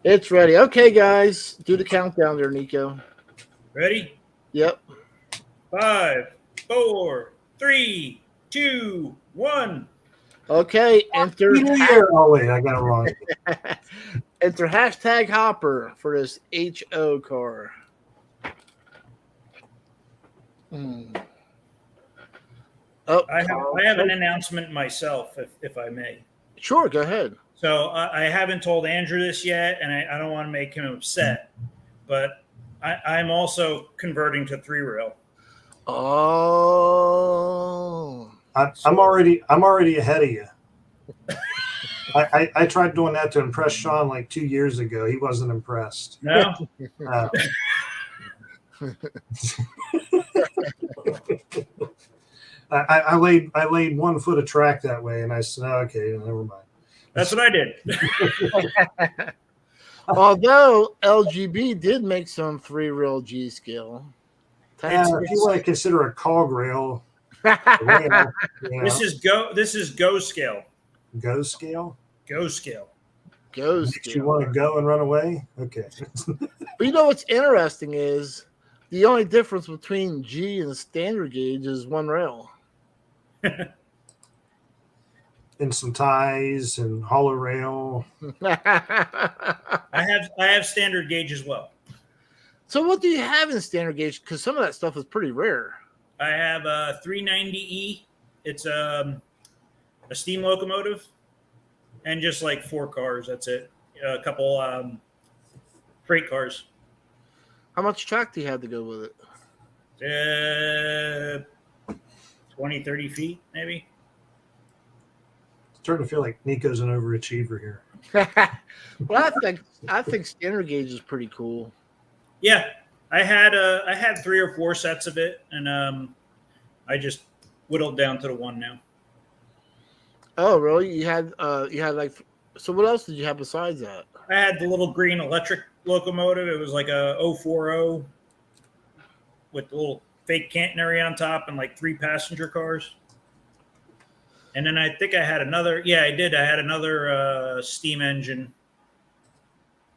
It's ready. Okay, guys, do the countdown there, Nico. Ready? Yep. 5, 4, 3, 2, 1. Okay, enter. Oh wait, I got it wrong. Enter hashtag hopper for this HO car. Oh, I have an announcement myself, if I may. Sure, go ahead. So I haven't told Andrew this yet, and I don't want to make him upset, but I'm also converting to 3-rail. Oh, I'm already ahead of you. I tried doing that to impress Sean like 2 years ago. He wasn't impressed. No? I laid 1 foot of track that way, and I said, oh, okay, never mind. That's what I did. Although LGB did make some 3-rail G scale. Yeah, if you want to consider a cog rail, rail, This is go scale. Go scale. Go scale. Go Makes scale. you want to go and run away? Okay. But you know what's interesting is the only difference between G and standard gauge is 1 rail. And some ties and hollow rail. I have standard gauge as well. So what do you have in standard gauge? Because some of that stuff is pretty rare. I have a 390E. It's a steam locomotive, and just like 4 cars. That's it. A couple freight cars. How much track do you have to go with it? Uh, 20, 30 feet, maybe. It's starting to feel like Nico's an overachiever here. Well, I think standard gauge is pretty cool. Yeah, I had 3 or 4 sets of it, and I just whittled down to the one now. Oh, really? You had like, so what else did you have besides that? I had the little green electric locomotive. It was like a 040 with the little fake catenary on top and like 3 passenger cars. And then I think I had another. Yeah, I did. I had another steam engine,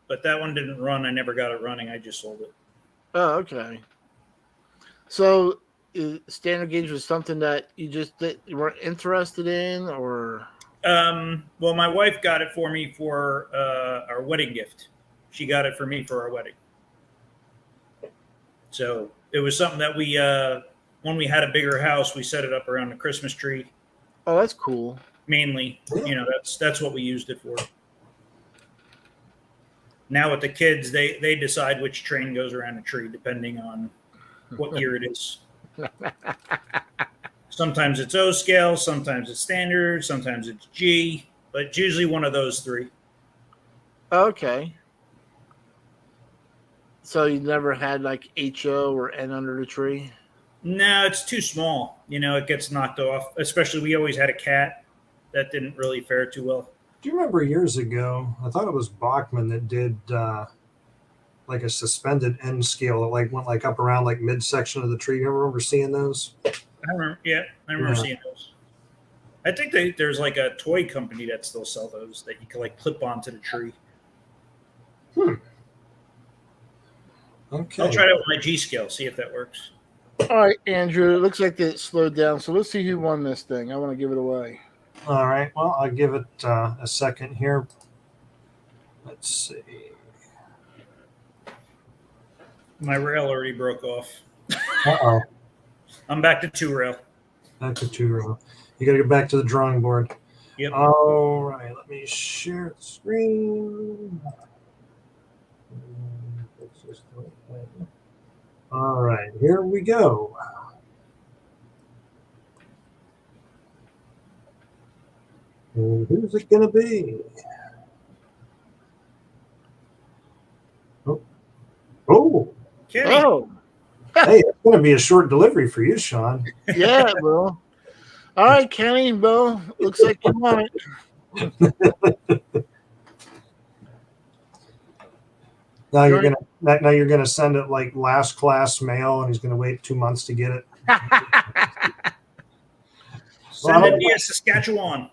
but that one didn't run. I never got it running. I just sold it. Oh, okay. So, standard gauge was something that you weren't interested in, or? Well, my wife got it for me for our wedding gift. She got it for me for our wedding. So it was something that we, when we had a bigger house, we set it up around the Christmas tree. Oh, that's cool. Mainly, that's what we used it for. Now with the kids, they decide which train goes around the tree depending on what year it is. Sometimes it's O scale, sometimes it's standard, sometimes it's G, but it's usually one of those 3. Okay. So you never had like HO or N under the tree? No, it's too small. It gets knocked off. Especially we always had a cat that didn't really fare too well. Do you remember years ago? I thought it was Bachman that did like a suspended end scale that like went like up around like midsection of the tree. You remember seeing those? I remember seeing those. I think there's like a toy company that still sell those that you can like clip onto the tree. Okay. I'll try it with my G scale, see if that works. All right, Andrew. It looks like it slowed down. So let's see who won this thing. I want to give it away. All right. Well, I'll give it a second here. Let's see. My rail already broke off. Uh-oh. I'm back to 2 rail. Back to 2 rail. You got to get back to the drawing board. Yep. All right. Let me share the screen. All right. Here we go. And who's it going to be? Oh. Kenny. Oh, Hey, it's going to be a short delivery for you, Sean. yeah, bro. All right, Kenny, bro. Looks like you won it. Now you're gonna send it like last class mail, and he's gonna wait 2 months to get it. Send it via Saskatchewan.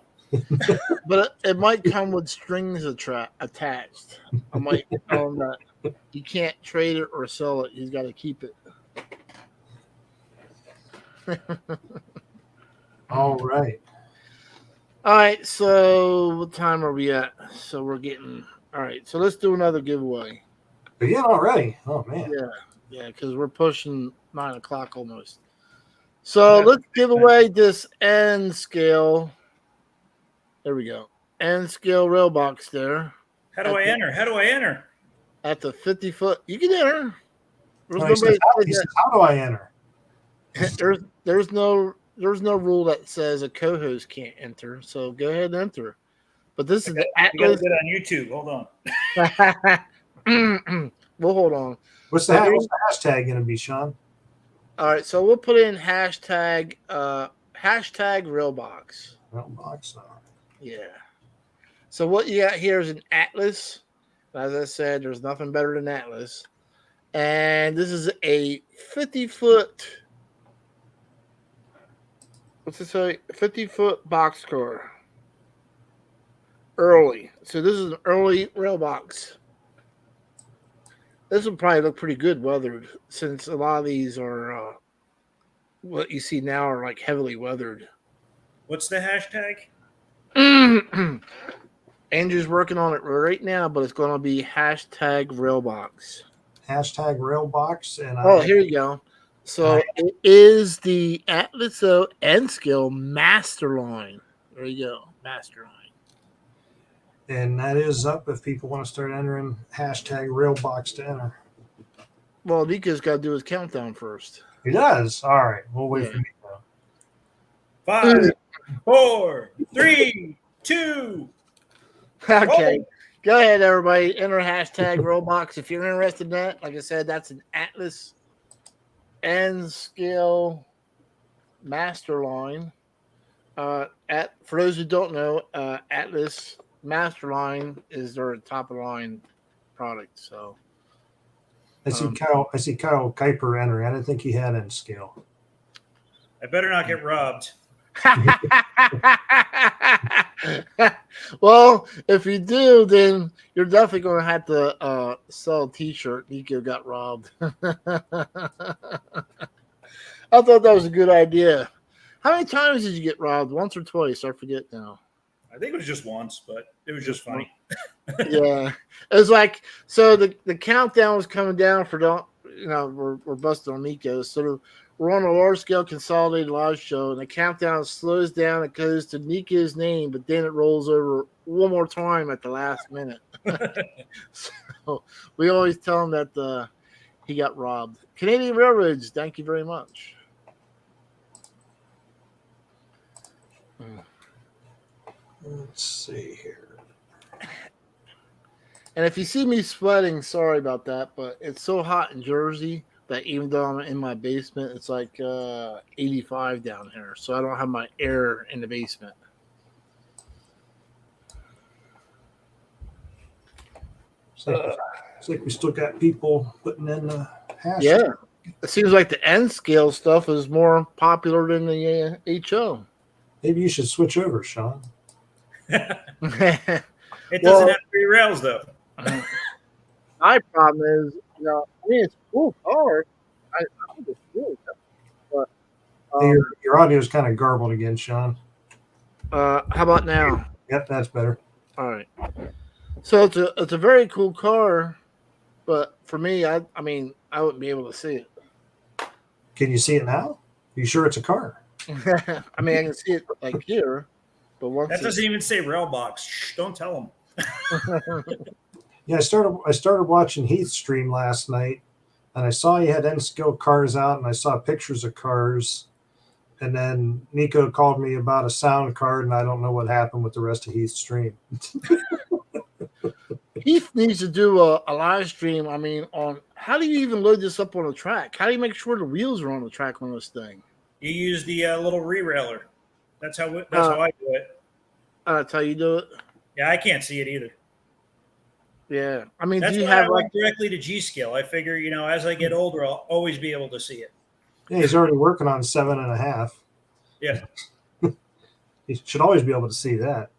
But it might come with strings attached. I might tell him that he can't trade it or sell it. He's got to keep it. All right. All right. So what time are we at? So we're getting all right. So let's do another giveaway. Again already. Oh man. Yeah, because we're pushing 9 o'clock almost. So let's give away this N scale. There we go. N scale rail box there. How do I enter? At the 50-foot. You can enter. No, he says, how do I enter? There's no rule that says a co-host can't enter. So go ahead and enter. But this is the Atlas. You got to get on YouTube. Hold on. We'll hold on. What's the hashtag going to be, Sean? All right, so we'll put in hashtag Railbox. Railbox. Yeah. So what you got here is an Atlas. As I said, there's nothing better than Atlas. And this is a 50-foot. What's it say? 50-foot boxcar. Early. So this is an early rail box. This will probably look pretty good weathered, since a lot of these are what you see now are like heavily weathered. What's the hashtag? Andrew's working on it right now, but it's going to be hashtag Railbox. Hashtag Railbox. And here you go. So it is the Atlas N Skill Masterline. There you go, Masterline. And that is up if people want to start entering hashtag Railbox to enter. Well, Nico's got to do his countdown first. He does. All right, we'll wait Yeah. for Nico. 5, 4, 3, 2. Okay. Oh. Go ahead, everybody. Enter hashtag Roblox if you're interested in that. Like I said, that's an Atlas N scale master line. For those who don't know, Atlas Master Line is their top of the line product. So I see Kyle Kuiper enter. I didn't think he had N scale. I better not get robbed. Well, if you do, then you're definitely going to have to sell a T-shirt. Nico got robbed. I thought that was a good idea. How many times did you get robbed? Once or twice? I forget now. I think it was just once, but it was just funny. Yeah, it was like, so the countdown was coming down for we're busting on Nico, so we're on a large scale consolidated live show, and the countdown slows down. It goes to Nico's name, but then it rolls over one more time at the last minute. So we always tell him that he got robbed. Canadian Railroads, thank you very much. Let's see here. And if you see me sweating, sorry about that, but it's so hot in Jersey that even though I'm in my basement, it's like 85 down here. So I don't have my air in the basement. It's like we still got people putting in the hash. Yeah. It seems like the N scale stuff is more popular than the HO. Maybe you should switch over, Sean. It doesn't have 3 rails, though. My problem is, it's a cool car. I think it's really good. But Hey, your audio is kind of garbled again, Sean. how about now? Yep, that's better. All right. So it's a very cool car, but for me, I wouldn't be able to see it. Can you see it now? Are you sure it's a car? I mean, I can see it like here, but once That doesn't even say Railbox. Shh, don't tell them. Yeah, I started watching Heath's stream last night, and I saw he had N-scale cars out, and I saw pictures of cars, and then Nico called me about a sound card, and I don't know what happened with the rest of Heath's stream. Heath needs to do a live stream. I mean, on how do you even load this up on a track? How do you make sure the wheels are on the track on this thing? You use the little re-railer. That's how I do it. That's how you do it. Yeah, I can't see it either. Yeah, I mean, That's do you why have I like went directly to G scale. I figure, as I get older, I'll always be able to see it. Yeah, he's already working on 7.5. Yeah. He should always be able to see that.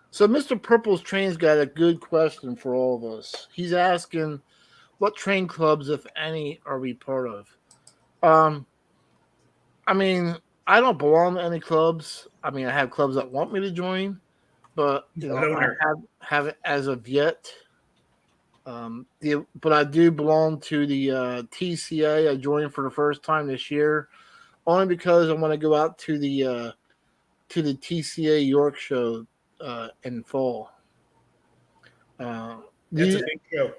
So? Mr. Purple's Train's got a good question for all of us. He's asking, what train clubs, if any, are we part of? I mean, I don't belong to any clubs. I mean, I have clubs that want me to join, but I haven't as of yet. But I do belong to the TCA. I joined for the first time this year, only because I want to go out to the TCA York show in fall. That's a big show.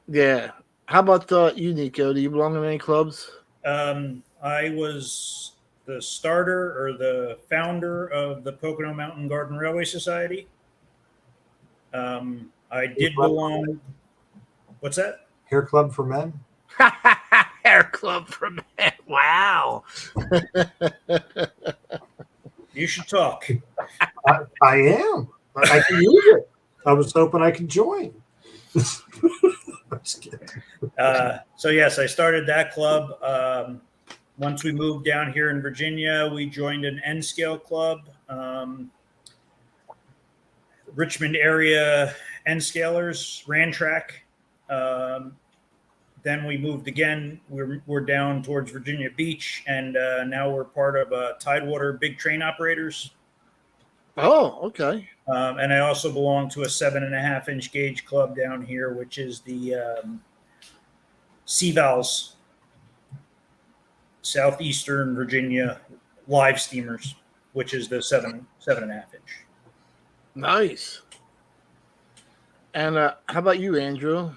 Yeah. How about you, Nico? Do you belong in any clubs? I was the starter or the founder of the Pocono Mountain Garden Railway Society. I did belong. What's that? Hair Club for Men? Hair Club for Men. Wow. You should talk. I am. I can use it. I was hoping I could join. I'm just kidding. So yes, I started that club. Once we moved down here in Virginia, we joined an N-scale club. Richmond area N-scalers ran track. Then we moved again. We're down towards Virginia Beach, and now we're part of Tidewater Big Train Operators. Oh, okay. And I also belong to a 7.5-inch gauge club down here, which is the CVALs, Southeastern Virginia live steamers, which is the 7.5 inch. Nice. And how about you, Andrew?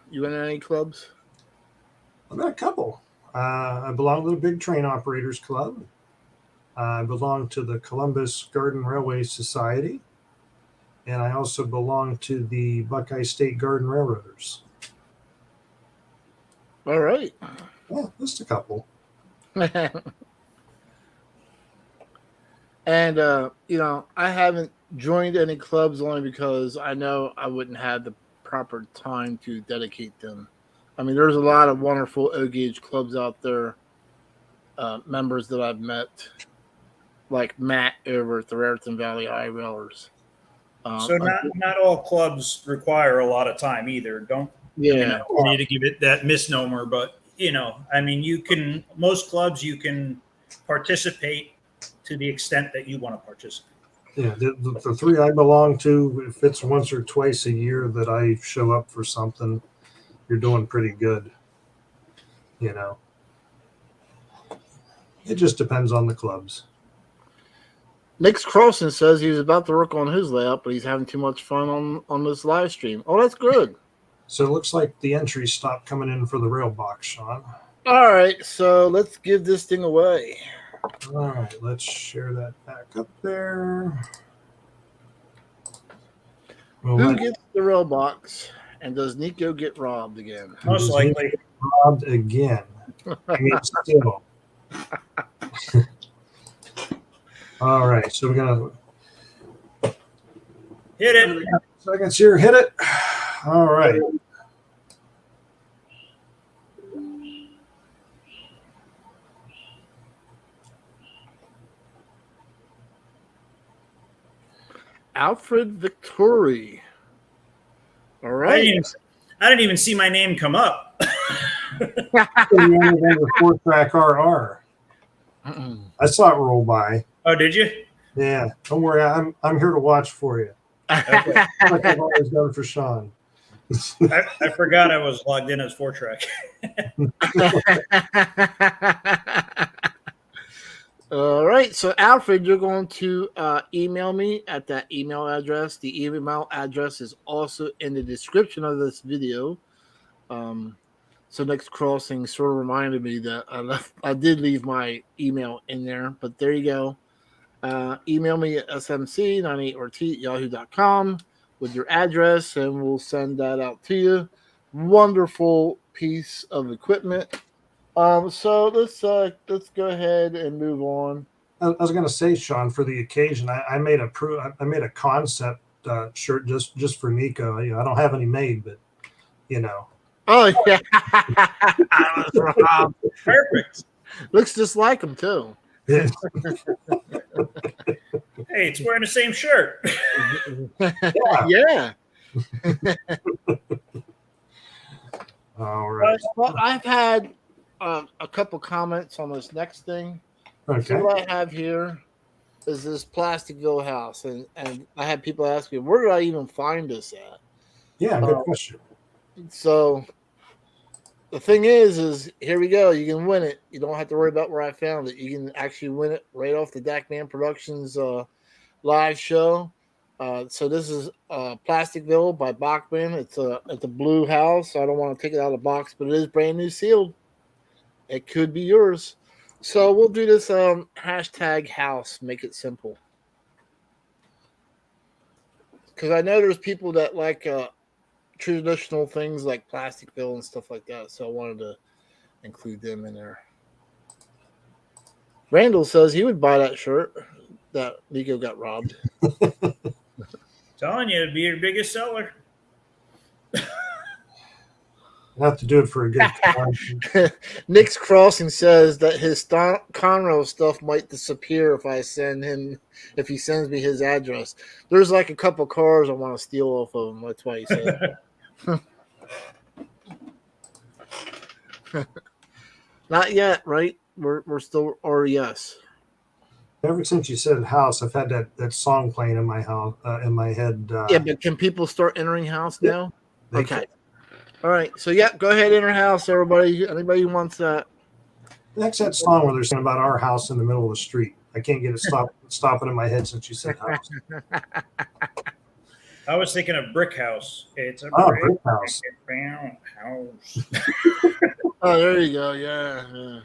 You in any clubs? I'm in a couple. I belong to the Big Train Operators Club. I belong to the Columbus Garden Railway Society. And I also belong to the Buckeye State Garden Railroaders. All right. Yeah, just a couple. And I haven't joined any clubs only because I know I wouldn't have the proper time to dedicate them. I mean, there's a lot of wonderful O-Gauge clubs out there, members that I've met, like Matt over at the Raritan Valley High Railers. So not all clubs require a lot of time either. Don't Yeah. I need to give it that misnomer, but most clubs you can participate to the extent that you want to participate. Yeah, the three I belong to, if it's once or twice a year that I show up for something, you're doing pretty good. It just depends on the clubs. Nick's Crossing says he was about to work on his layout, but he's having too much fun on this live stream. Oh, that's good. So it looks like the entries stopped coming in for the rail box, Sean. All right, so let's give this thing away. All right, let's share that back up there. Who gets the rail box, and does Nico get robbed again? Most likely. Robbed again. I mean, still. All right, so we're going to hit it. Seconds here. Hit it. All right. Alfred Victori. All right. I didn't even see my name come up. 4-track RR. I saw it roll by. Oh, did you? Yeah. Don't worry. I'm here to watch for you. Okay. Like I've always done for Sean. I forgot I was logged in as 4-track. All right. So, Alfred, you're going to email me at that email address. The email address is also in the description of this video. So Next Crossing sort of reminded me that I did leave my email in there, but there you go. Email me at smc98rt@yahoo.com with your address, and we'll send that out to you. Wonderful piece of equipment. So let's go ahead and move on. I was going to say, Sean, for the occasion, I made a concept shirt just for Nico. I don't have any made, but Oh yeah, I was wrong. Perfect. Looks just like him too. Yeah. Hey, it's wearing the same shirt. Yeah. All right. Well, I've had a couple comments on this next thing. Okay. So what I have here is this Plasticville house, and I had people ask me, where did I even find this at? Yeah, good question. So the thing is here we go. You can win it. You don't have to worry about where I found it. You can actually win it right off the Dakman Productions live show. So this is Plasticville by Bachman. It's a blue house. I don't want to take it out of the box, but it is brand new sealed. It could be yours. So we'll do this hashtag house. Make it simple. Because I know there's people that like traditional things like Plasticville and stuff like that. So I wanted to include them in there. Randall says he would buy that shirt that Nico got robbed. Telling you, it'd be your biggest seller. I'll have to do it for a good time. Nick's Crossing says that his Conrail stuff might disappear if he sends me his address. There's like a couple cars I want to steal off of him. That's why he said. Not yet, right? We're still, or yes. Ever since you said house, I've had that song playing in my house, in my head. Yeah, but can people start entering house now? They Okay. can. All right. So yeah, go ahead, enter house, everybody. Anybody who wants that. Next, that song where they're saying about our house in the middle of the street. I can't get it stopping in my head since you said house. I was thinking of brick house. It's a Oh, brick brick house. house. Oh, there you go. Yeah.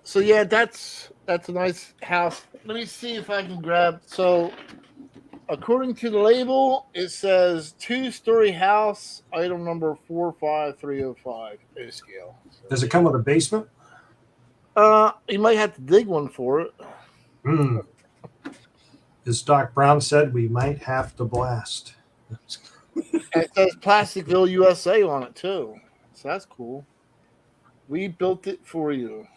So yeah, that's a nice house. Let me see if I can grab. So according to the label, it says 2-story house, item number 45305, O scale. So, Does it come with a basement? you might have to dig one for it. Hmm. As Doc Brown said, we might have to blast. And it says Plasticville, USA on it too. So that's cool. We built it for you.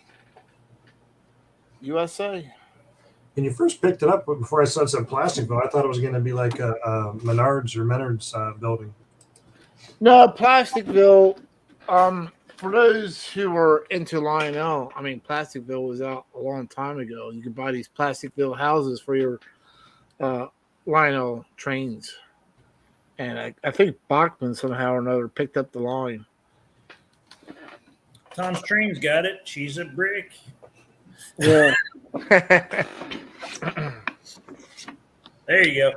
USA. When you first picked it up, before I saw it said Plasticville, I thought it was going to be like a Menards building. No, Plasticville. For those who were into Lionel, I mean, Plasticville was out a long time ago. You could buy these Plasticville houses for your Lionel trains, and I think Bachman somehow or another picked up the line. Tom's train's got it. She's a brick. Yeah. There you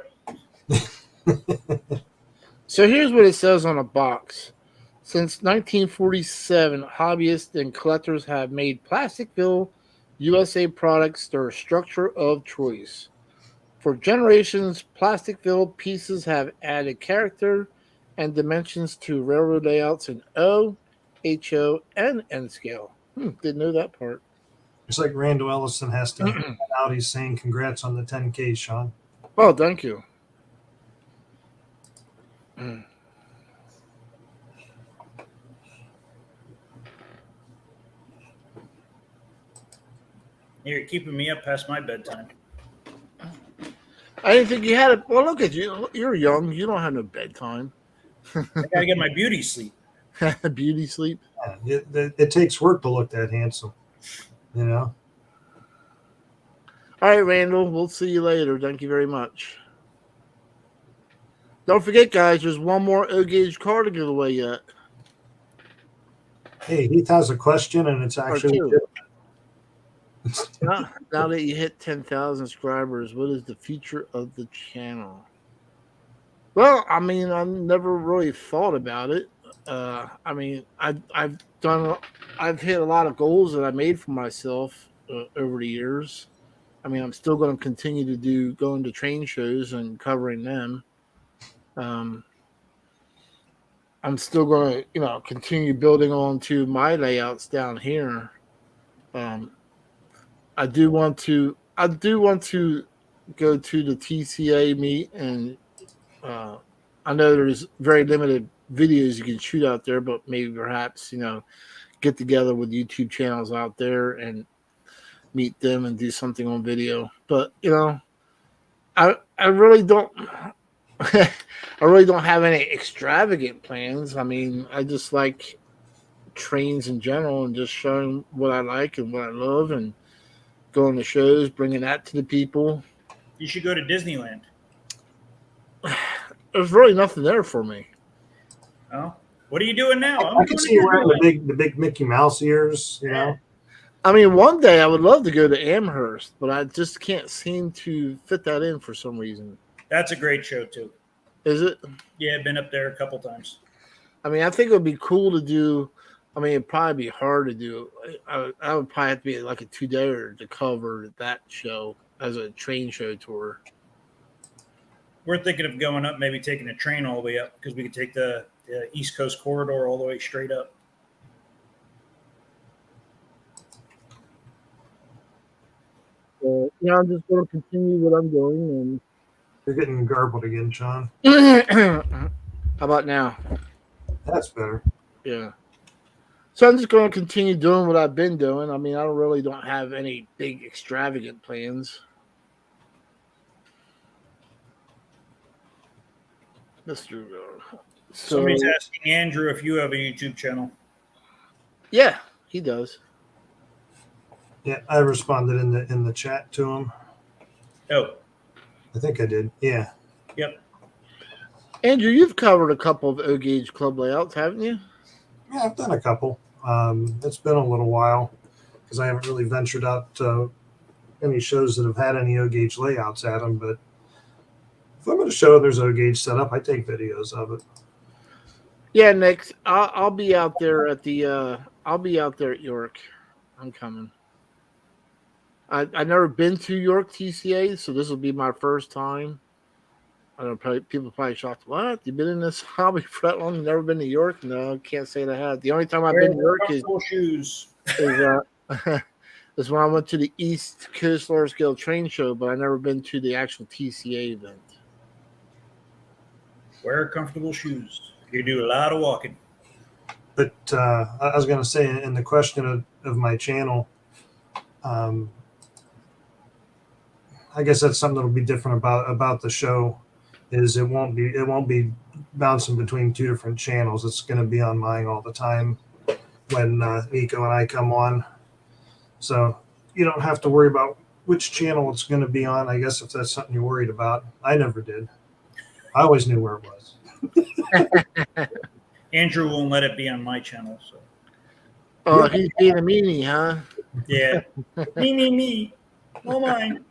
go. So here's what it says on a box. Since 1947, hobbyists and collectors have made Plasticville USA products their structure of choice. For generations, Plasticville pieces have added character and dimensions to railroad layouts in O, HO, and N scale. Didn't know that part. It's like Randall Ellison has to come out. He's saying congrats on the 10K, Sean. Oh, thank you. You're keeping me up past my bedtime. I didn't think you had it. Well, look at you. You're young. You don't have no bedtime. I gotta get my beauty sleep. Beauty sleep. Yeah, it takes work to look that handsome, you know. All right, Randall. We'll see you later. Thank you very much. Don't forget, guys, there's one more O-Gauge car to give away yet. Hey, Heath has a question, and it's actually now that you hit 10,000 subscribers, what is the future of the channel? Well, I mean, I've never really thought about it. I mean, I've hit a lot of goals that I made for myself over the years. I mean, I'm still going to continue to going to train shows and covering them. I'm still going to, continue building on to my layouts down here. I do want to go to the TCA meet, and I know there's very limited videos you can shoot out there, but maybe perhaps get together with YouTube channels out there and meet them and do something on video. But I really don't. I really don't have any extravagant plans. I mean, I just like trains in general and just showing what I like and what I love and going to shows, bringing that to the people. You should go to Disneyland. There's really nothing there for me. Oh, what are you doing now? I can see you wearing the big Mickey Mouse ears, I mean, one day I would love to go to Amherst, but I just can't seem to fit that in for some reason. That's a great show too. Is it? Yeah, I've been up there a couple times. I mean, I think it would be cool to do. I mean, it'd probably be hard to do. I would probably have to be like a 2-dayer to cover that show as a train show tour. We're thinking of going up, maybe taking a train all the way up because we could take the East Coast corridor all the way straight up. So, I'm just going to continue what I'm doing. And You're getting garbled again, Sean. how about now? That's better. Yeah. So I'm just going to continue doing what I've been doing. I mean, I really don't have any big extravagant plans. Mr. Somebody's asking Andrew if you have a YouTube channel. Yeah, he does. Yeah, I responded in the chat to him. Oh, I think I did. Yeah. Yep. Andrew, you've covered a couple of O-Gauge club layouts, haven't you? Yeah, I've done a couple. It's been a little while because I haven't really ventured out any shows that have had any O gauge layouts at them, but if I'm going to show there's O gauge set up, I take videos of it. Yeah, Nick, I'll be out there at the. I'll be out there at York. I'm coming. I've never been to York TCA, so this will be my first time. I don't know, probably, people probably shocked. What? You've been in this hobby for that long? You've never been to York? No, I can't say that I have. The only time I've been to York shoes. is when I went to the East Coast Large Scale Train Show, but I've never been to the actual TCA event. Wear comfortable shoes. You do a lot of walking. But I was going to say, in the question of my channel, I guess that's something that'll be different about the show. Is it won't be bouncing between two different channels. It's going to be on mine all the time when Nico and I come on. So you don't have to worry about which channel it's going to be on. I guess if that's something you're worried about, I never did. I always knew where it was. Andrew won't let it be on my channel. So. Oh, he's being a meanie, huh? Yeah. me. Oh, mine.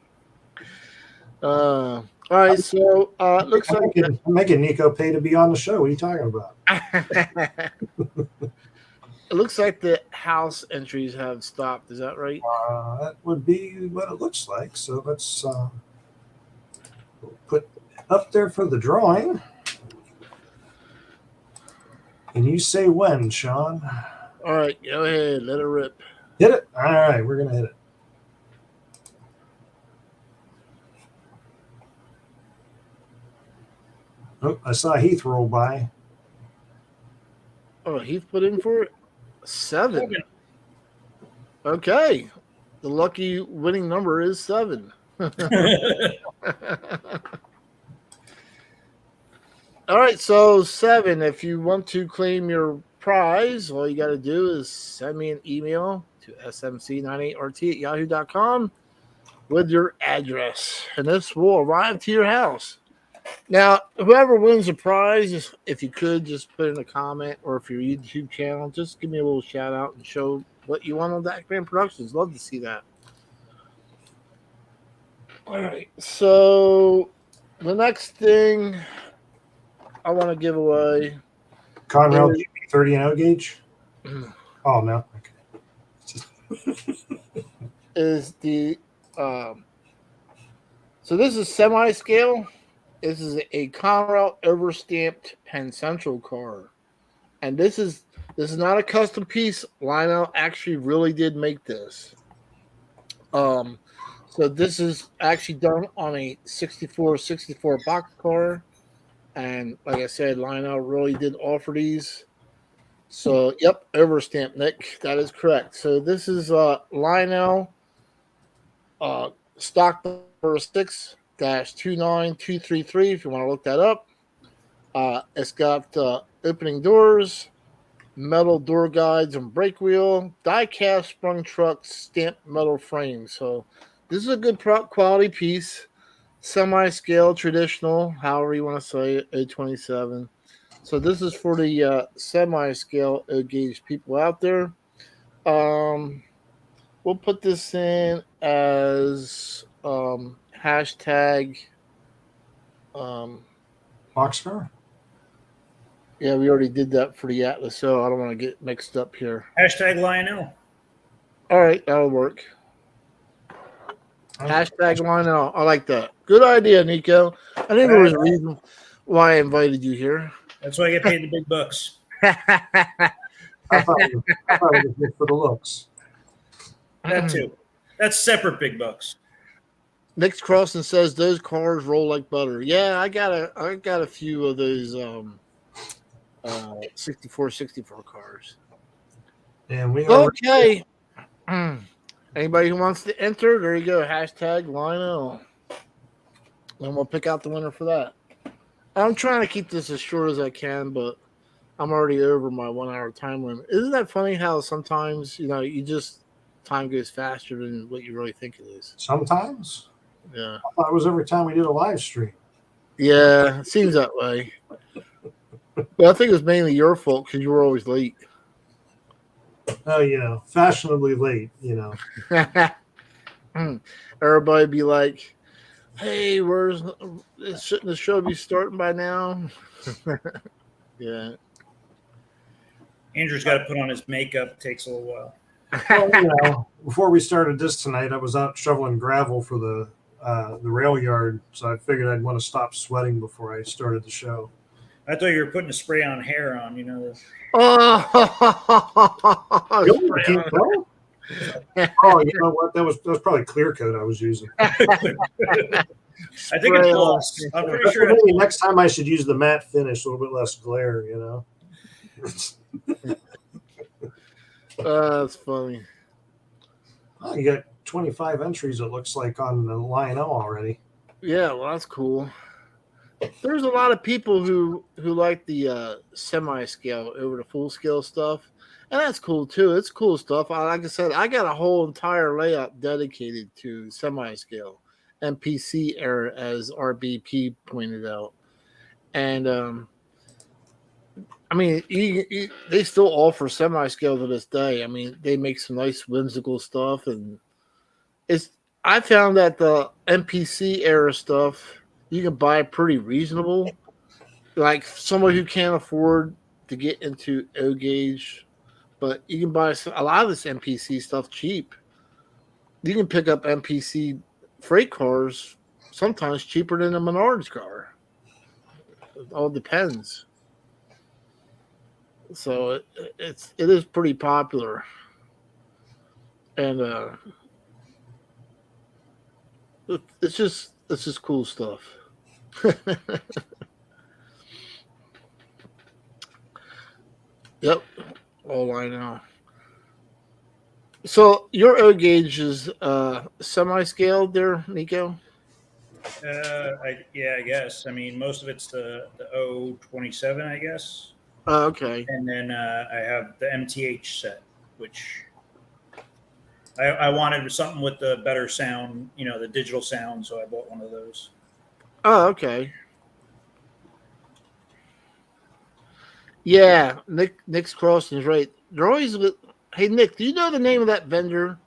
All right, so looks like I'm making Nico pay to be on the show. What are you talking about? it looks like the house entries have stopped. Is that right? That would be what it looks like. So let's put up there for the drawing. And you say when, Sean? All right, go ahead. Let it rip. Hit it. All right, we're going to hit it. Oh, I saw Heath roll by. Oh, Heath put in for it? 7. Okay. The lucky winning number is 7. All right, so 7. If you want to claim your prize, all you got to do is send me an email to smc98rt@yahoo.com with your address, and this will arrive to your house. Now, whoever wins the prize, if you could just put in a comment, or if your YouTube channel, just give me a little shout out and show what you want on Dakman Productions. Love to see that. All right, so the next thing I want to give away Conrail 30 and O gauge. Oh no. Okay. is the so this is semi-scale. This is a Conrail overstamped Penn Central car, and this is not a custom piece. Lionel actually really did make this. So this is actually done on a 64 box car. And like I said, Lionel really did offer these. So, yep, overstamp, Nick. That is correct. So this is Lionel stock number 6-29233, if you want to look that up. It's got opening doors, metal door guides and brake wheel, die-cast sprung truck, stamped metal frame. So this is a good quality piece. Semi-scale, traditional, however you want to say it, O27. So this is for the semi-scale O-gauge people out there. We'll put this in as hashtag. Boxcar? Yeah, we already did that for the Atlas, so I don't want to get mixed up here. Hashtag Lionel. All right, that'll work. Hashtag Lionel. I like that. Good idea, Nico. I think there was a reason why I invited you here. That's why I get paid the big bucks. I thought it was just for the looks. That too. That's separate big bucks. Nick's Crossing says those cars roll like butter. Yeah, I got a few of those 64 cars. And we okay. Anybody who wants to enter, there you go. Hashtag Lionel. And we'll pick out the winner for that. I'm trying to keep this as short as I can, but I'm already over my 1 hour time limit. Isn't that funny how sometimes, you just time goes faster than what you really think it is? Sometimes. Yeah. I thought it was every time we did a live stream. Yeah, it seems that way. But I think it was mainly your fault because you were always late. Oh, fashionably late, Everybody be like, "Hey, shouldn't the show be starting by now?" Yeah. Andrew's got to put on his makeup. It takes a little while. Well, before we started this tonight, I was out shoveling gravel for the rail yard, so I figured I'd want to stop sweating before I started the show. I thought you were putting a spray on hair on. You know. Oh, Really? You can't tell? Oh, you know what? That was probably clear coat I was using. I think it's gloss. I'm pretty sure. Maybe next time I should use the matte finish, a little bit less glare. You know. That's funny. Oh, you got 25 entries. It looks like on the Lion-O already. Yeah, well, that's cool. There's a lot of people who like the semi-scale over the full-scale stuff, and that's cool too. It's cool stuff. Like I said, I got a whole entire layout dedicated to semi-scale MPC era, as RBP pointed out, and I mean, they still offer semi-scale to this day. I mean, they make some nice whimsical stuff, and I found that the MPC era stuff you can buy pretty reasonable. Like someone who can't afford to get into O gauge, but you can buy a lot of this MPC stuff cheap. You can pick up MPC freight cars sometimes cheaper than a Menards car. It all depends. So it is pretty popular, and it's just cool stuff. Yep, all I know. So your O gauge is semi-scaled there, Nico? I guess. I mean, most of it's the O27, I guess. Okay. And then I have the MTH set, which I wanted something with the better sound, the digital sound, so I bought one of those. Oh, okay. Yeah, Nick's crossing is right. They're always. Hey, Nick, do you know the name of that vendor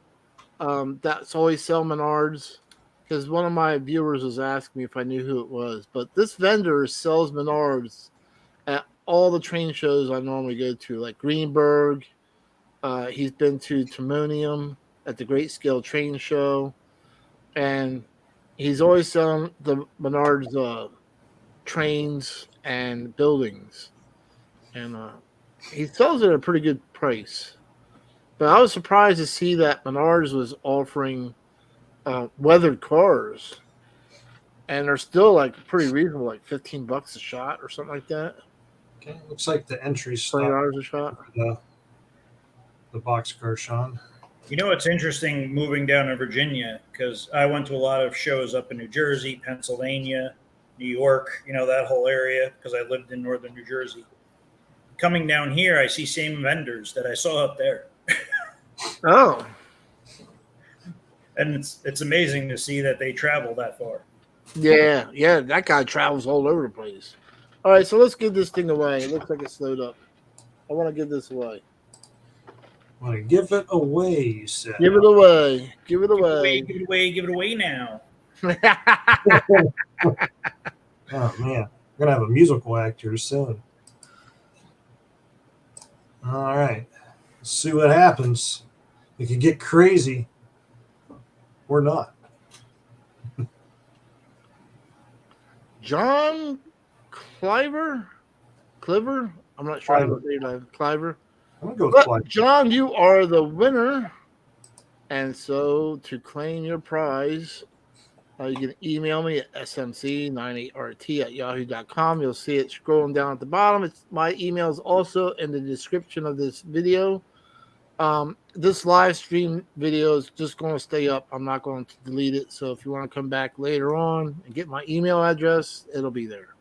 that's always sell Menards? Because one of my viewers was asking me if I knew who it was. But this vendor sells Menards at all the train shows I normally go to, like Greenberg. He's been to Timonium at the Great Scale Train Show, and he's always selling the Menards trains and buildings, and he sells it at a pretty good price. But I was surprised to see that Menards was offering weathered cars, and they're still like pretty reasonable, like $15 a shot or something like that. Okay, looks like the entry $20 a shot. The boxcar, Sean. You know, it's interesting moving down to Virginia because I went to a lot of shows up in New Jersey, Pennsylvania, New York, that whole area because I lived in northern New Jersey. Coming down here, I see same vendors that I saw up there. Oh. And it's amazing to see that they travel that far. Yeah, that guy travels all over the place. All right, so let's give this thing away. It looks like it's slowed up. I want to give this away. Want to give it away, you said. Give it away. Give it away. Give it away. Give it away now. Oh, man. We're going to have a musical act here soon. All right. Let's see what happens. It could get crazy or not. John Cliver? I'm not sure how to say that. Cliver. I'm going to go with Cliver. John, you are the winner. And so to claim your prize, you can email me at smc98rt@yahoo.com. You'll see it scrolling down at the bottom. My email is also in the description of this video. This live stream video is just going to stay up. I'm not going to delete it. So if you want to come back later on and get my email address, it'll be there.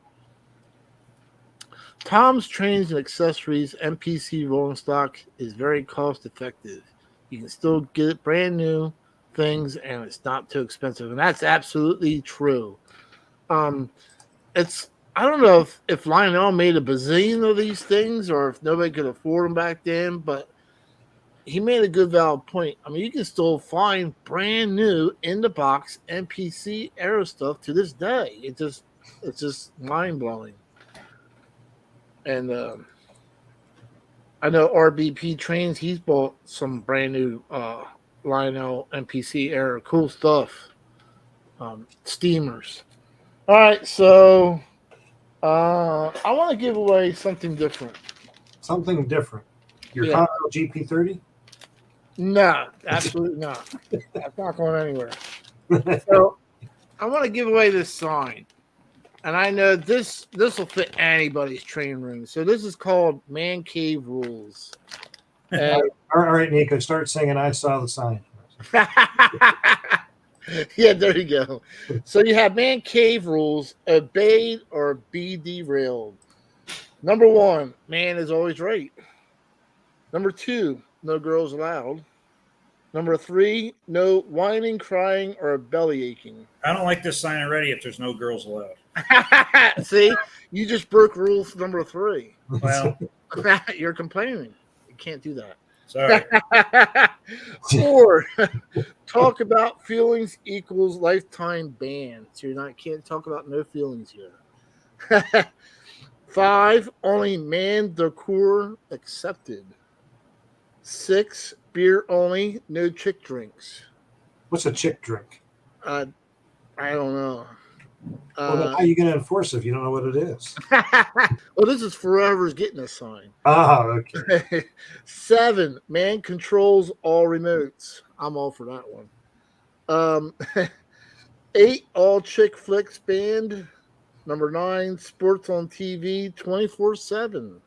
Tom's Trains and Accessories MPC rolling stock is very cost effective. You can still get it brand new things and it's not too expensive. And that's absolutely true. I don't know if Lionel made a bazillion of these things or if nobody could afford them back then, but he made a good valid point. I mean, you can still find brand new in the box NPC era stuff to this day. It's just mind blowing. And I know RBP Trains. He's bought some brand new Lionel NPC era cool stuff. Steamers. All right, so I want to give away something different. Something different. Your Yeah. Conrail GP30? No, absolutely not. That's not going anywhere. So I want to give away this sign. And I know this will fit anybody's training room. So this is called Man Cave Rules. And All right, Nico, start singing I Saw the Sign. yeah, there you go. So you have Man Cave Rules, obeyed or be derailed. Number 1, man is always right. Number 2, no girls allowed. Number 3, no whining, crying, or belly aching. I don't like this sign already if there's no girls allowed. See, you just broke rule number 3. Well, You're complaining. You can't do that. sorry. 4, talk about feelings equals lifetime ban. So can't talk about no feelings here. 5, only man decor accepted. 6, beer only, no chick drinks. What's a chick drink? I don't know. Well, then how are you going to enforce it if you don't know what it is? Well, this is forever's getting a sign. Oh, okay. 7, man controls all remotes. I'm all for that one. 8, all chick flicks banned. Number 9, sports on TV 24/7.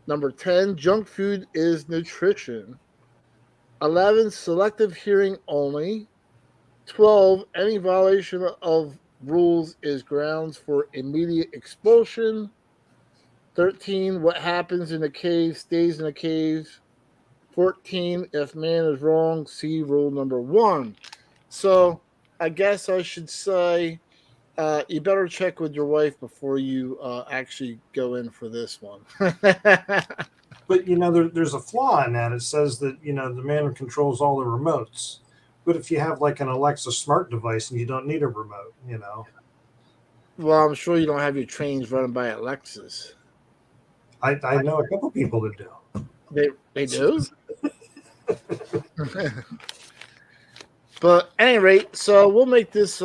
Number 10, junk food is nutrition. 11, selective hearing only. 12, any violation of rules is grounds for immediate expulsion. 13, what happens in a cave stays in a cave. 14, if man is wrong, see rule number 1. So I guess I should say you better check with your wife before you actually go in for this one. But, there's a flaw in that. It says that, the man who controls all the remotes. But if you have like an Alexa smart device and you don't need a remote, Well, I'm sure you don't have your trains running by Alexas. I know a couple people that do. They do? But at any rate, so we'll make this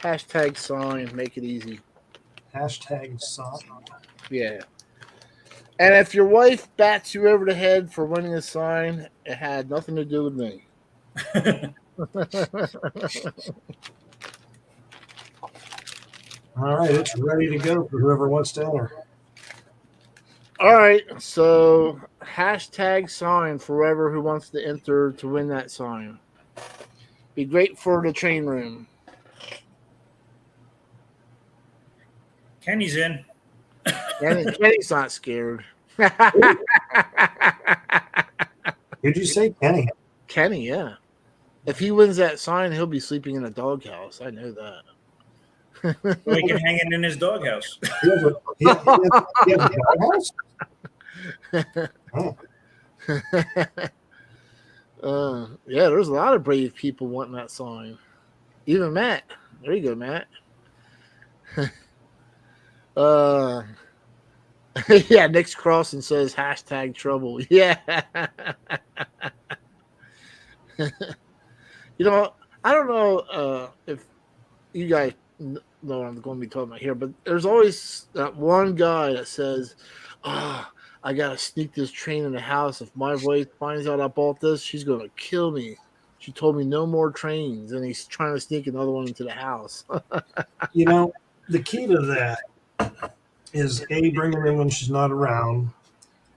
hashtag sign, make it easy. Hashtag sign. Yeah. And if your wife bats you over the head for winning a sign, it had nothing to do with me. All right, it's ready to go for whoever wants to enter. All right, so hashtag sign for whoever who wants to enter to win that sign. Be great for the train room. Kenny's in. Kenny's not scared. Who'd you say, Kenny? Kenny, yeah. If he wins that sign, he'll be sleeping in a doghouse. I know that. Well, he can hang it in his doghouse. He has a doghouse? Oh. Yeah, there's a lot of brave people wanting that sign. Even Matt. There you go, Matt. Yeah, Nick's crossing says hashtag trouble. Yeah. I don't know if you guys know what I'm going to be talking about here, but there's always that one guy that says, I got to sneak this train in the house. If my wife finds out I bought this, she's going to kill me. She told me no more trains, and he's trying to sneak another one into the house. The key to that is bring her in when she's not around,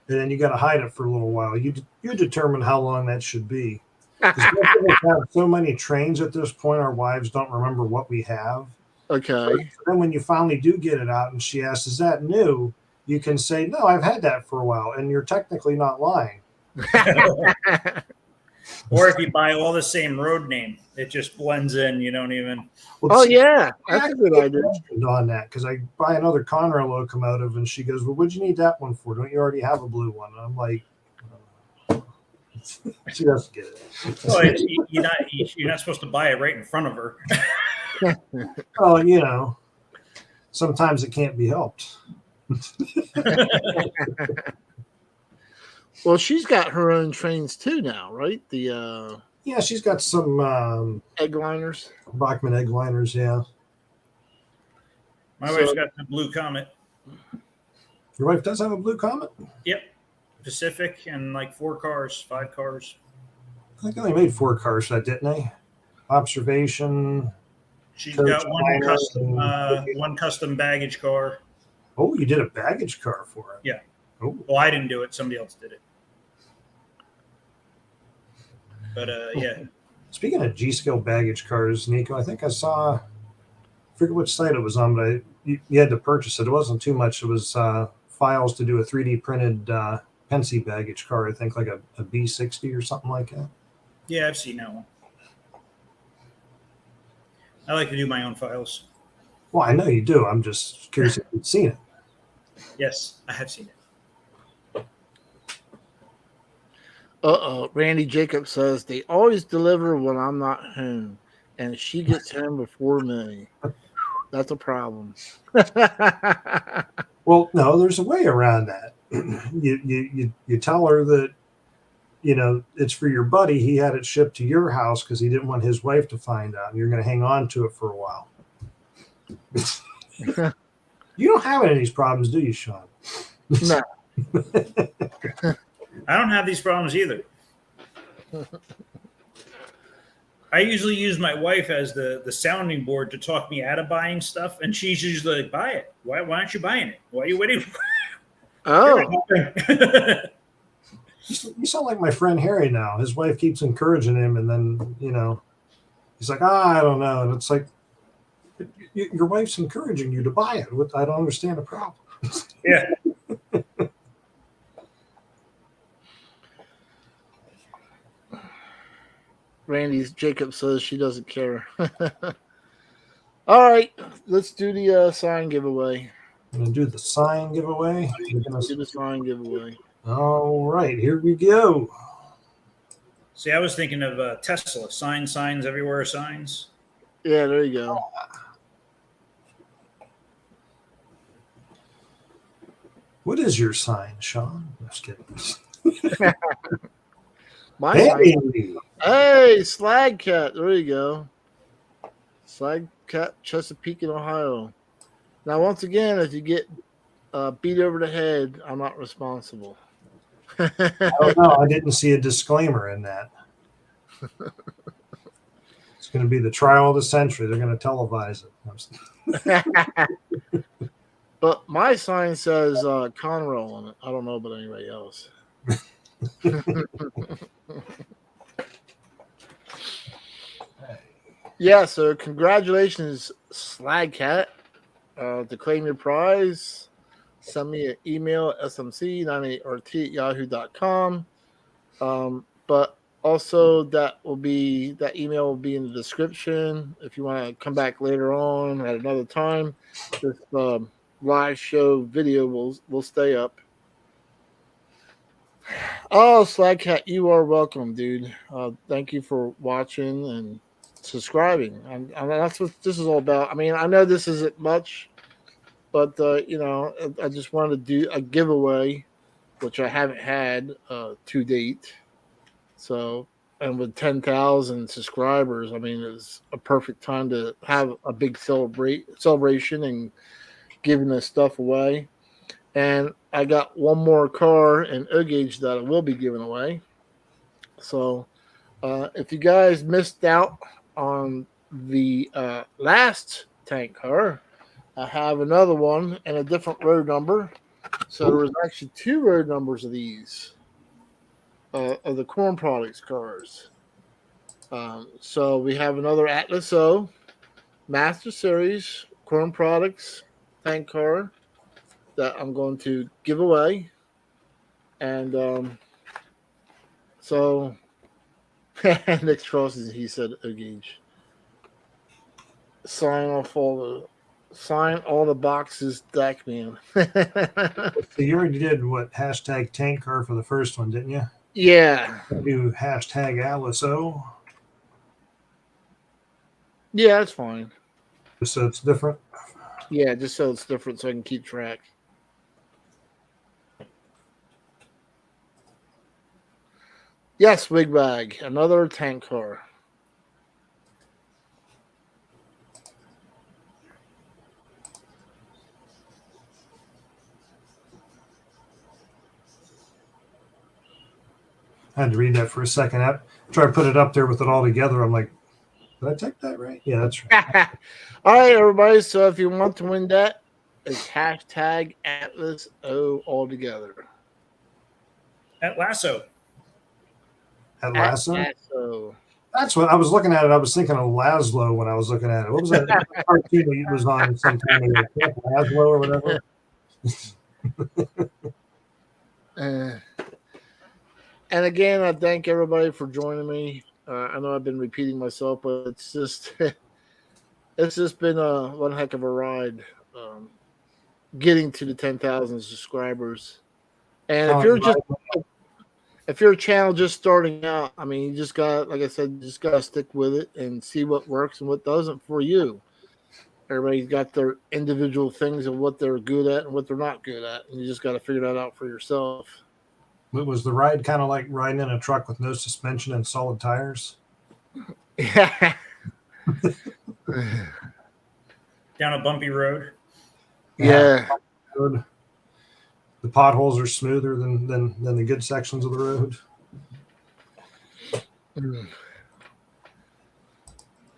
and then you got to hide it for a little while. You determine how long that should be. Because we have so many trains at this point, our wives don't remember what we have. Okay. So then when you finally do get it out and she asks, is that new? You can say, no, I've had that for a while, and you're technically not lying. Or if you buy all the same road name, it just blends in. You don't even. Well, yeah, that's a good idea. On that, because I buy another Conrail locomotive, and she goes, well, what'd you need that one for? Don't you already have a blue one? And I'm like, She doesn't get it. Well, you're not supposed to buy it right in front of her. Well, sometimes it can't be helped. Well, she's got her own trains too now, right? The Yeah, she's got some egg liners. Bachman egg liners, yeah. My wife's got the Blue Comet. Your wife does have a Blue Comet? Yep. Pacific and like 5 cars. I think they made 4 cars for that, didn't they? Observation. She's got one custom baggage car. Oh, you did a baggage car for it? Yeah. Oh. Well, I didn't do it. Somebody else did it. But yeah. Speaking of G-scale baggage cars, Nico, I think I saw, I forget which site it was on, but you had to purchase it. It wasn't too much. It was files to do a 3D printed Pensy baggage car, I think like a B60 or something like that. Yeah, I've seen that one. I like to do my own files. Well, I know you do. I'm just curious if you've seen it. Yes, I have seen it. Randy Jacobs says they always deliver when I'm not home, and she gets home before me. That's a problem. Well, no, there's a way around that. You tell her that, it's for your buddy. He had it shipped to your house because he didn't want his wife to find out. And you're going to hang on to it for a while. You don't have any of these problems, do you, Sean? No. I don't have these problems either. I usually use my wife as the sounding board to talk me out of buying stuff, and she's usually like, buy it. Why aren't you buying it? Why are you waiting for it? You sound like my friend Harry now. His wife keeps encouraging him, and then, he's like, I don't know. And it's like, your wife's encouraging you to buy it. I don't understand the problem. Yeah. Randy Jacobs says she doesn't care. All right, let's do the sign giveaway. I'm going to do the sign giveaway. Do the sign giveaway. All right, here we go. See, I was thinking of Tesla. Signs everywhere, signs. Yeah, there you go. What is your sign, Sean? I'm just kidding. Hey, Slag Cat. There you go. Slag Cat, Chesapeake, in Ohio. Now, once again, if you get beat over the head, I'm not responsible. I don't know. I didn't see a disclaimer in that. It's going to be the trial of the century. They're going to televise it. But my sign says Conroe on it. I don't know about anybody else. Yeah, so congratulations, Slag Cat. To claim your prize, send me an email at smc98rt@yahoo.com. But also that email will be in the description if you want to come back later on at another time. This live show video will stay up. Oh, Slag Cat, you are welcome, dude. Thank you for watching and subscribing. And that's what this is all about. I mean, I know this isn't much, but I just wanted to do a giveaway, which I haven't had to date. So, and with 10,000 subscribers, I mean, it's a perfect time to have a big celebration and giving this stuff away. And I got one more car and gauge that I will be giving away. So, if you guys missed out on the last tank car, I have another one and a different road number. So there was actually 2 road numbers of these of the Corn Products cars. So we have another Atlas O Master Series Corn Products tank car that I'm going to give away. And so Nick Frost, he said, gauge. Sign all the boxes, Dakman. So you already did # tank car for the first one, didn't you? Yeah. Do hashtag Atlas O, Yeah, that's fine. just so it's different. Yeah, just so it's different so I can keep track. Yes, Wigbag, another tank car. I had to read that for a second. I try to put it up there with it all together. I'm like, did I type that right? Yeah, that's right. All right, everybody. So if you want to win that, it's hashtag Atlas O all together. At Lasso. At Lasso. Lasso. That's what I was looking at. It. I was thinking of Laszlo when I was looking at it. What was that cartoon that was on sometime? Camp Laszlo or whatever. And again, I thank everybody for joining me. I know I've been repeating myself, but it's just been one heck of a ride getting to the 10,000 subscribers. And if you're a channel just starting out, I mean, you just got, like I said, just got to stick with it and see what works and what doesn't for you. Everybody's got their individual things and what they're good at and what they're not good at, and you just got to figure that out for yourself. Was the ride kind of like riding in a truck with no suspension and solid tires? Yeah. Down a bumpy road. Yeah. The potholes are smoother than the good sections of the road.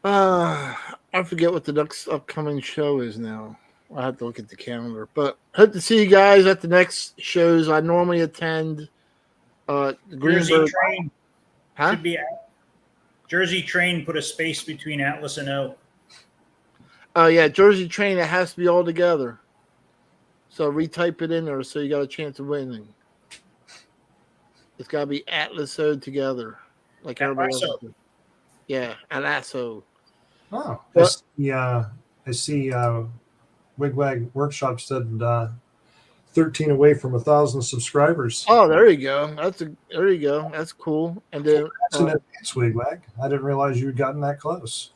I forget what the next upcoming show is now. I have to look at the calendar. But hope to see you guys at the next shows. I normally attend Jersey Train. Huh? Should be Jersey Train. Put a space between Atlas and O. Oh yeah, Jersey Train. It has to be all together. So retype it in there so you got a chance of winning. It's got to be Atlas O together, like everybody else. Yeah, Atlasso. Oh, But, I see. Wigwag Workshop said 13 away from 1,000 subscribers. Oh, there you go. There you go. That's cool. And then that's an advance, Wigwag. I didn't realize you had gotten that close.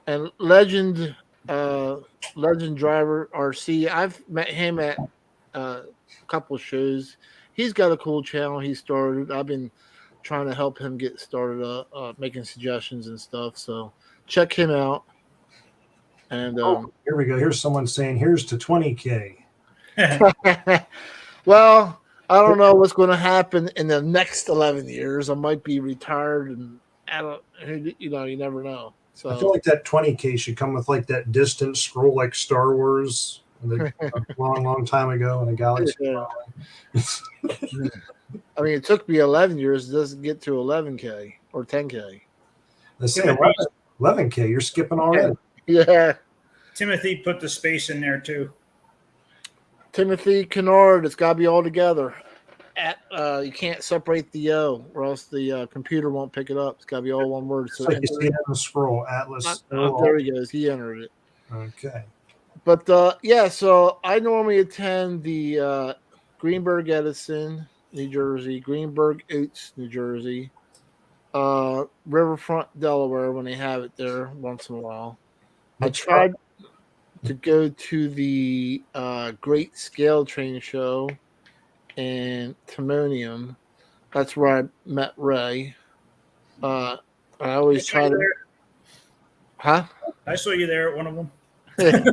And Legend Driver RC. I've met him at a couple shows. He's got a cool channel he started. I've been trying to help him get started up, making suggestions and stuff. So check him out. And here we go. Here's someone saying, "Here's to 20K." Well, I don't know what's going to happen in the next 11 years. I might be retired, and you never know. So I feel like that 20K should come with like that distant scroll, like Star Wars, a long time ago in a galaxy. Yeah. I mean, it took me 11 years. It doesn't get to 11K or 10K. Let's say 11K. You're skipping already. Yeah. Timothy put the space in there too. Timothy Kennard. It's got to be all together. You can't separate the O, or else the computer won't pick it up. It's got to be all one word. So you see it on the scroll, Atlas. There he goes. He entered it. Okay. But yeah, so I normally attend the Greenberg Edison, New Jersey, Greenberg Oats, New Jersey, Riverfront, Delaware, when they have it there once in a while. I tried to go to the Great Scale Train Show in Timonium. That's where I met Ray. I always try to. Huh? I saw you there at one of them.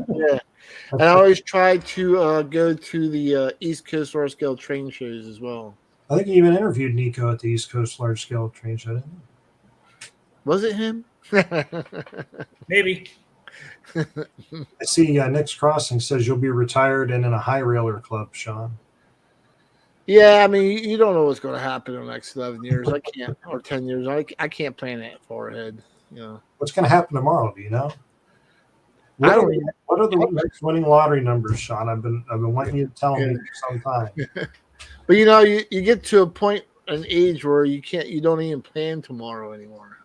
Yeah. And I always try to go to the East Coast large scale train shows as well. I think you even interviewed Nico at the East Coast large scale train show, didn't you? Was it him? Maybe. I see Nick's Crossing says you'll be retired and in a high railer club, Sean. Yeah, I mean, you don't know what's going to happen in the next 11 years. I can't, or 10 years. I can't plan that far ahead. You know. What's going to happen tomorrow? Do you know? What are the next winning lottery numbers, Sean? I've been wanting you to tell me for some time. But you know, you get to a point, an age where you don't even plan tomorrow anymore,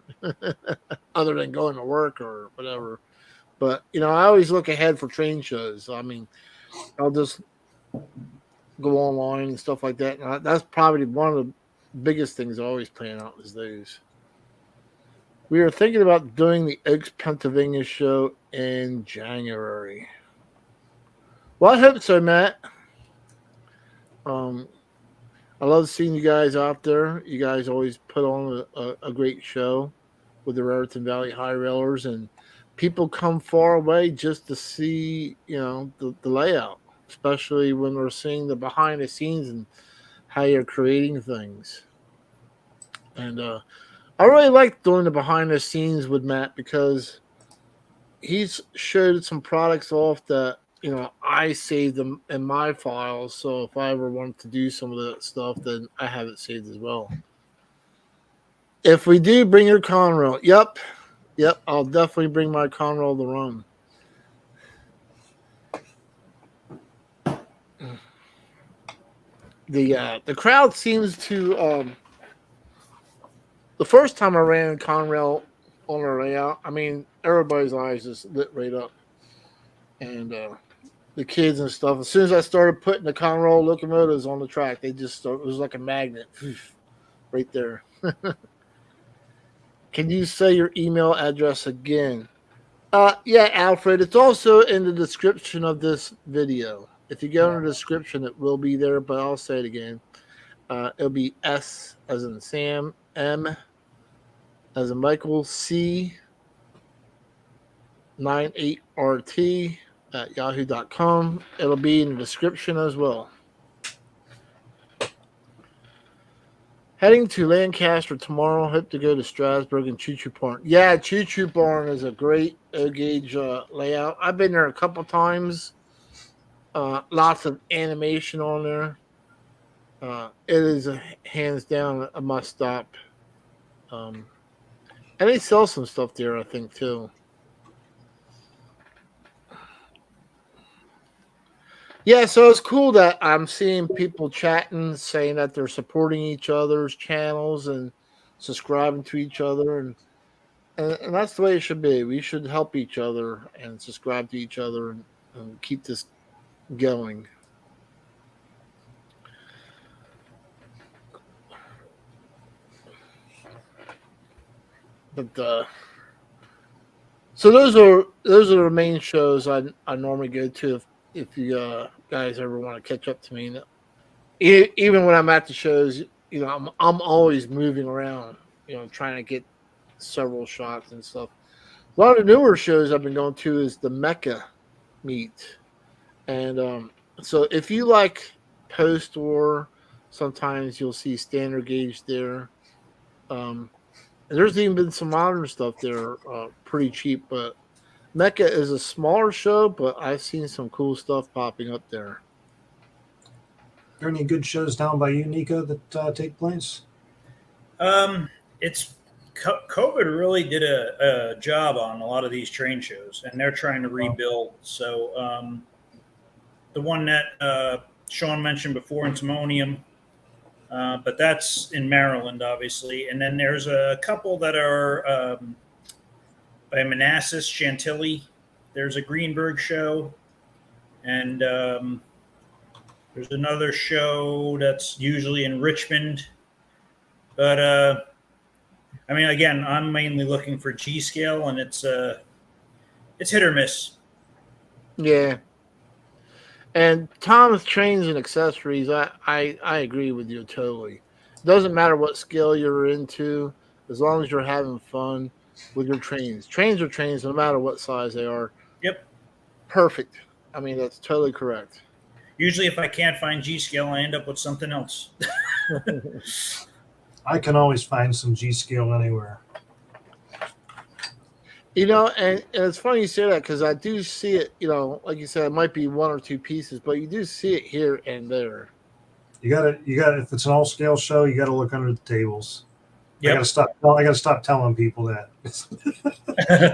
other than going to work or whatever. But you know, I always look ahead for train shows. I mean, I'll just go online and stuff like that. And that's probably one of biggest things always playing out is those. We are thinking about doing the Oaks, Pennsylvania show in January. Well, I hope so, Matt. I love seeing you guys out there. You guys always put on a great show with the Raritan Valley High Railers, and people come far away just to see, the layout, especially when we're seeing the behind the scenes and how you're creating things. And I really like doing the behind the scenes with Matt because he's showed some products off that I saved them in my files. So if I ever want to do some of that stuff, then I have it saved as well. If we do, bring your Conrail. Yep, I'll definitely bring my Conrail to run. The crowd seems to the first time I ran Conrail on a layout, I mean everybody's eyes just lit right up, and the kids and stuff. As soon as I started putting the Conrail locomotives on the track, they just started, it was like a magnet, right there. Can you say your email address again? Yeah, Alfred. It's also in the description of this video. If you go in the description, it will be there, but I'll say it again. It'll be S as in Sam, M as in Michael, C 98RT at yahoo.com. It'll be in the description as well. Heading to Lancaster tomorrow. Hope to go to Strasbourg and Choo Choo Barn. Yeah, Choo Choo Barn is a great O-gauge layout. I've been there a couple times. Lots of animation on there. It is hands down a must stop. And they sell some stuff there, I think, too. Yeah, so it's cool that I'm seeing people chatting, saying that they're supporting each other's channels and subscribing to each other, and that's the way it should be. We should help each other and subscribe to each other and keep this going. But so those are the main shows I normally go to if you guys ever want to catch up to me. Even when I'm at the shows, I'm always moving around, trying to get several shots and stuff. A lot of the newer shows I've been going to is the Mecca meet, and so if you like post-war, sometimes you'll see standard gauge there. And there's even been some modern stuff there, pretty cheap, but Mecca is a smaller show, but I've seen some cool stuff popping up there. Are there any good shows down by you, Nico, that take place? It's COVID really did a job on a lot of these train shows, and they're trying to rebuild. So the one that Sean mentioned before in Timonium, but that's in Maryland, obviously. And then there's a couple that are by Manassas, Chantilly. There's a Greenberg show, and there's another show that's usually in Richmond. But I mean, again, I'm mainly looking for G scale, and it's hit or miss. Yeah. And Tom's Trains and Accessories, I agree with you totally. It doesn't matter what scale you're into, as long as you're having fun with your trains. Trains are trains, no matter what size they are. Yep. Perfect. I mean, that's totally correct. Usually, if I can't find G scale, I end up with something else. I can always find some G scale anywhere. And it's funny you say that because I do see it, like you said, it might be one or two pieces, but you do see it here and there. You got to, if it's an all scale show, you got to look under the tables. Yep. I got to stop telling people that.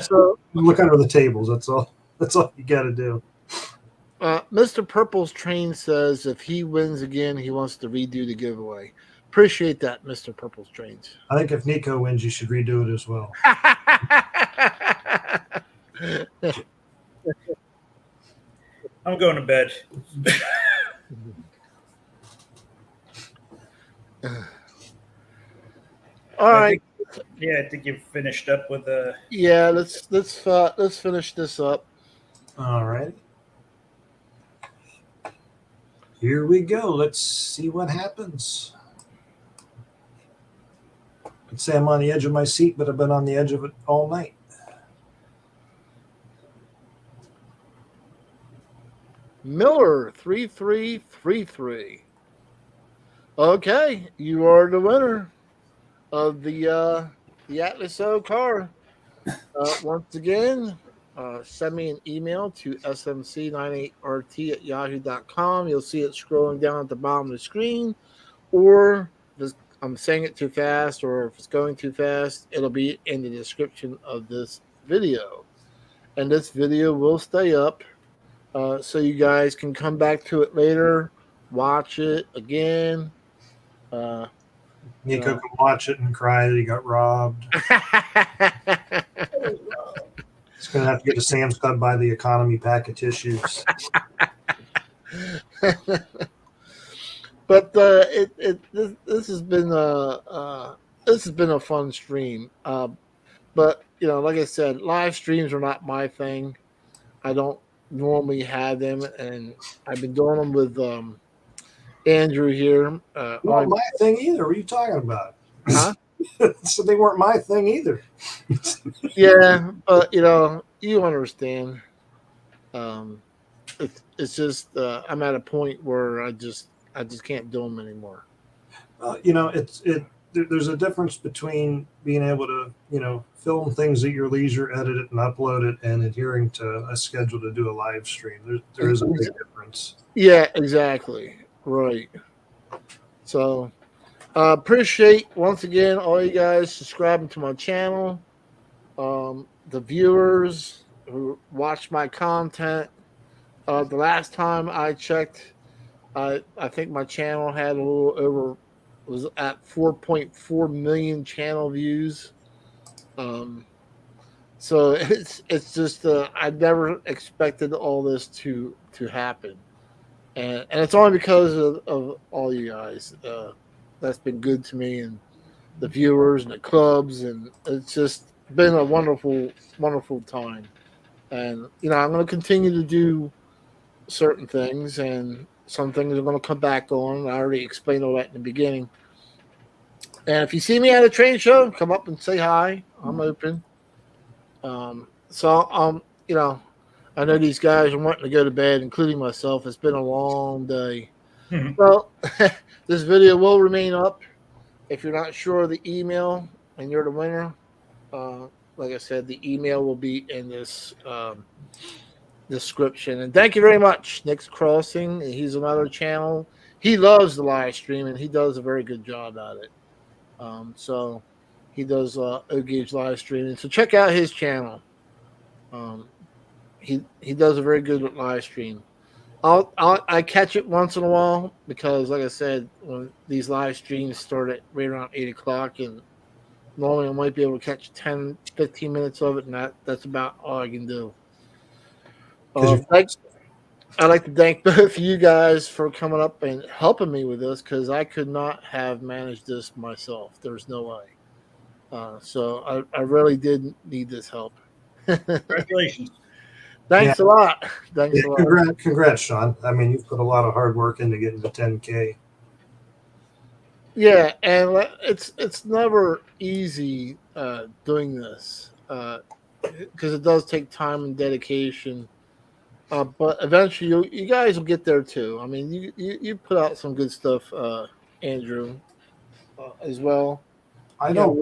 So look under the tables. That's all you got to do. Mr. Purple's Train says if he wins again, he wants to redo the giveaway. Appreciate that, Mr. Purple's Trains. I think if Nico wins, you should redo it as well. I'm going to bed. All right. I think you've finished up with the. Yeah, let's finish this up. All right. Here we go. Let's see what happens. I'd say I'm on the edge of my seat, but I've been on the edge of it all night. Miller 3333. Okay, you are the winner of the Atlas O car. Once again, send me an email to smc98rt@yahoo.com. You'll see it scrolling down at the bottom of the screen, or if I'm saying it too fast, or if it's going too fast, it'll be in the description of this video. And this video will stay up, so you guys can come back to it later, watch it again. Nico can watch it and cry that he got robbed. He's going to have to get a Sam's Club, buy the economy pack of tissues. But this has been a fun stream. But like I said, live streams are not my thing. I don't normally have them, and I've been doing them with Andrew here. Not my thing either. What are you talking about? Huh? So they weren't my thing either. Yeah, but you understand. It's just I'm at a point where I just can't do them anymore. There's a difference between being able to film things at your leisure, edit it, and upload it, and adhering to a schedule to do a live stream. There is a big difference. Yeah, exactly. Right. So appreciate once again all you guys subscribing to my channel, the viewers who watch my content. The last time I checked, I think my channel had a little over, was at 4.4 million channel views. So it's just I never expected all this to happen, and it's only because of all you guys. That's been good to me, and the viewers and the clubs, and it's just been a wonderful time. And I'm going to continue to do certain things, and some things are going to come back on. I already explained all that in the beginning. And if you see me at a train show, come up and say hi. I'm open. I know these guys are wanting to go to bed, including myself. It's been a long day. Mhm. Well, this video will remain up. If you're not sure of the email and you're the winner, like I said, the email will be in this description. And thank you very much, Nick's Crossing. He's another channel. He loves the live stream, and he does a very good job at it. So he does O-Gauge live streaming. So check out his channel. He does a very good live stream. I catch it once in a while because, like I said, when these live streams start at right around 8 o'clock, and normally I might be able to catch 10, 15 minutes of it, and that's about all I can do. I'd like to thank both of you guys for coming up and helping me with this, because I could not have managed this myself. There's no way. So I really did need this help. Congratulations. Thanks a lot. Thanks a lot. Congrats, Sean. I mean, you've put a lot of hard work into getting to 10K. Yeah, and it's never easy doing this because it does take time and dedication. But eventually, you guys will get there too. I mean, you put out some good stuff, Andrew, as well. I don't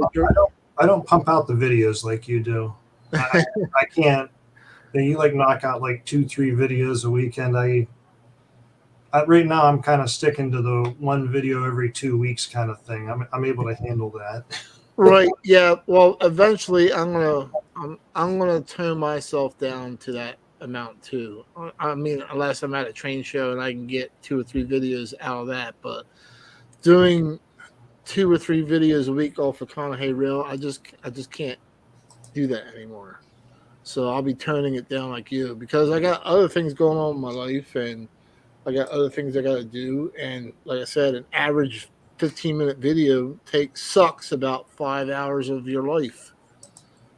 pump out the videos like you do. I can't. You knock out 2-3 videos a weekend. Right now I'm kind of sticking to the one video every 2 weeks kind of thing. I'm able to handle that. Right. Yeah. Well, eventually I'm gonna tone myself down to that amount too. I mean, unless I'm at a train show and I can get 2 or 3 videos out of that, but doing 2 or 3 videos a week off of Conahey Rail, I just can't do that anymore. So I'll be turning it down like you, because I got other things going on in my life, and I got other things I got to do. And like I said, an average 15-minute video sucks about 5 hours of your life.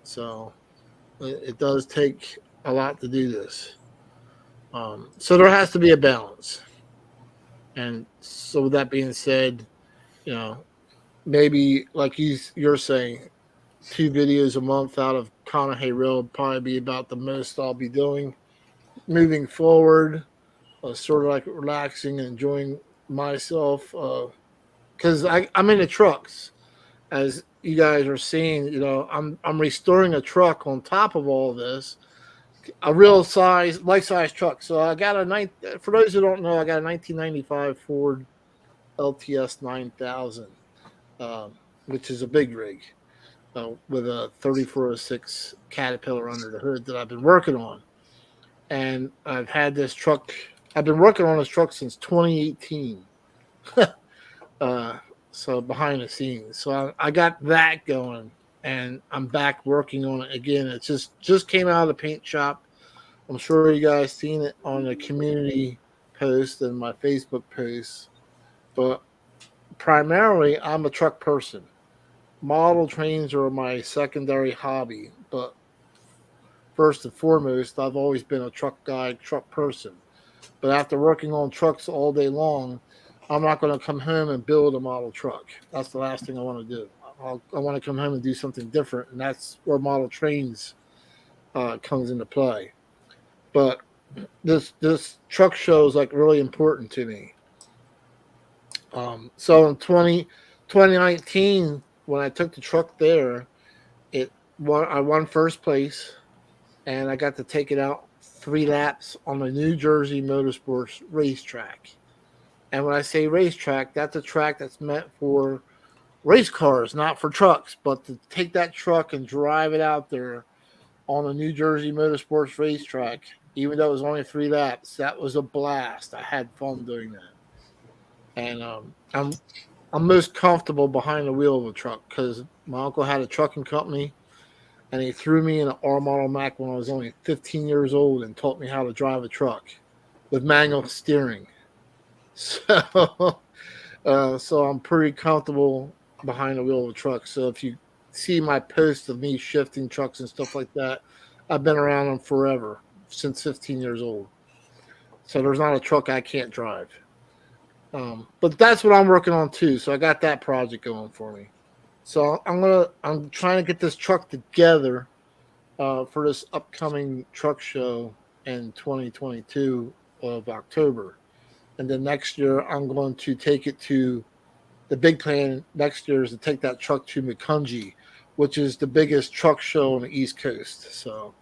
So it does take a lot to do this. So there has to be a balance. And so with that being said, maybe like you're saying, 2 videos a month out of Conahay Rail would probably be about the most I'll be doing moving forward. Sort of like relaxing and enjoying myself. Because I'm into trucks, as you guys are seeing. I'm restoring a truck on top of all this, a real life size truck. So I got for those who don't know, I got a 1995 Ford LTS 9000, which is a big rig with a 3406 Caterpillar under the hood that I've been working on. And I've had this truck. I've been working on this truck since 2018. So behind the scenes. So I got that going, and I'm back working on it again. It just came out of the paint shop. I'm sure you guys seen it on the community post and my Facebook posts. But primarily, I'm a truck person. Model trains are my secondary hobby, but first and foremost, I've always been a truck guy, truck person. But after working on trucks all day long, I'm not going to come home and build a model truck. That's the last thing I want to do. I want to come home and do something different, and that's where model trains comes into play. But this truck show is like really important to me. So in 2019, when I took the truck there, I won first place, and I got to take it out 3 laps on the New Jersey Motorsports racetrack. And when I say racetrack, that's a track that's meant for race cars, not for trucks. But to take that truck and drive it out there on the New Jersey Motorsports racetrack, even though it was only 3 laps, that was a blast. I had fun doing that. And I'm most comfortable behind the wheel of a truck because my uncle had a trucking company, and he threw me in an R model Mac when I was only 15 years old and taught me how to drive a truck with manual steering. So, so I'm pretty comfortable behind the wheel of a truck. So if you see my posts of me shifting trucks and stuff like that, I've been around them forever, since 15 years old. So there's not a truck I can't drive. But that's what I'm working on too. So I got that project going for me. So I'm trying to get this truck together for this upcoming truck show in 2022 of October. And then next year, I'm going to take it to the big plan next year is to take that truck to Macungie, which is the biggest truck show on the East Coast. So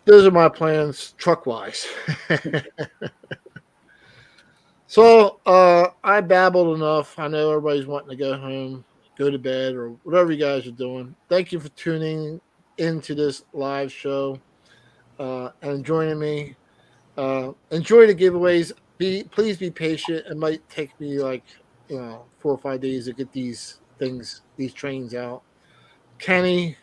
those are my plans truck-wise. So I babbled enough. I know everybody's wanting to go home, go to bed, or whatever you guys are doing. Thank you for tuning into this live show and joining me. Enjoy the giveaways. Please be patient. It might take me 4 or 5 days to get these trains out. Kenny,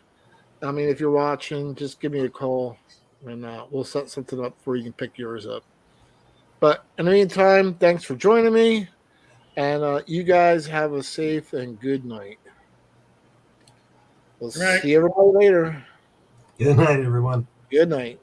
I mean, if you're watching, just give me a call and we'll set something up where you can pick yours up. But in the meantime, thanks for joining me, and you guys have a safe and good night. We'll see everybody later. Good night, everyone. Good night.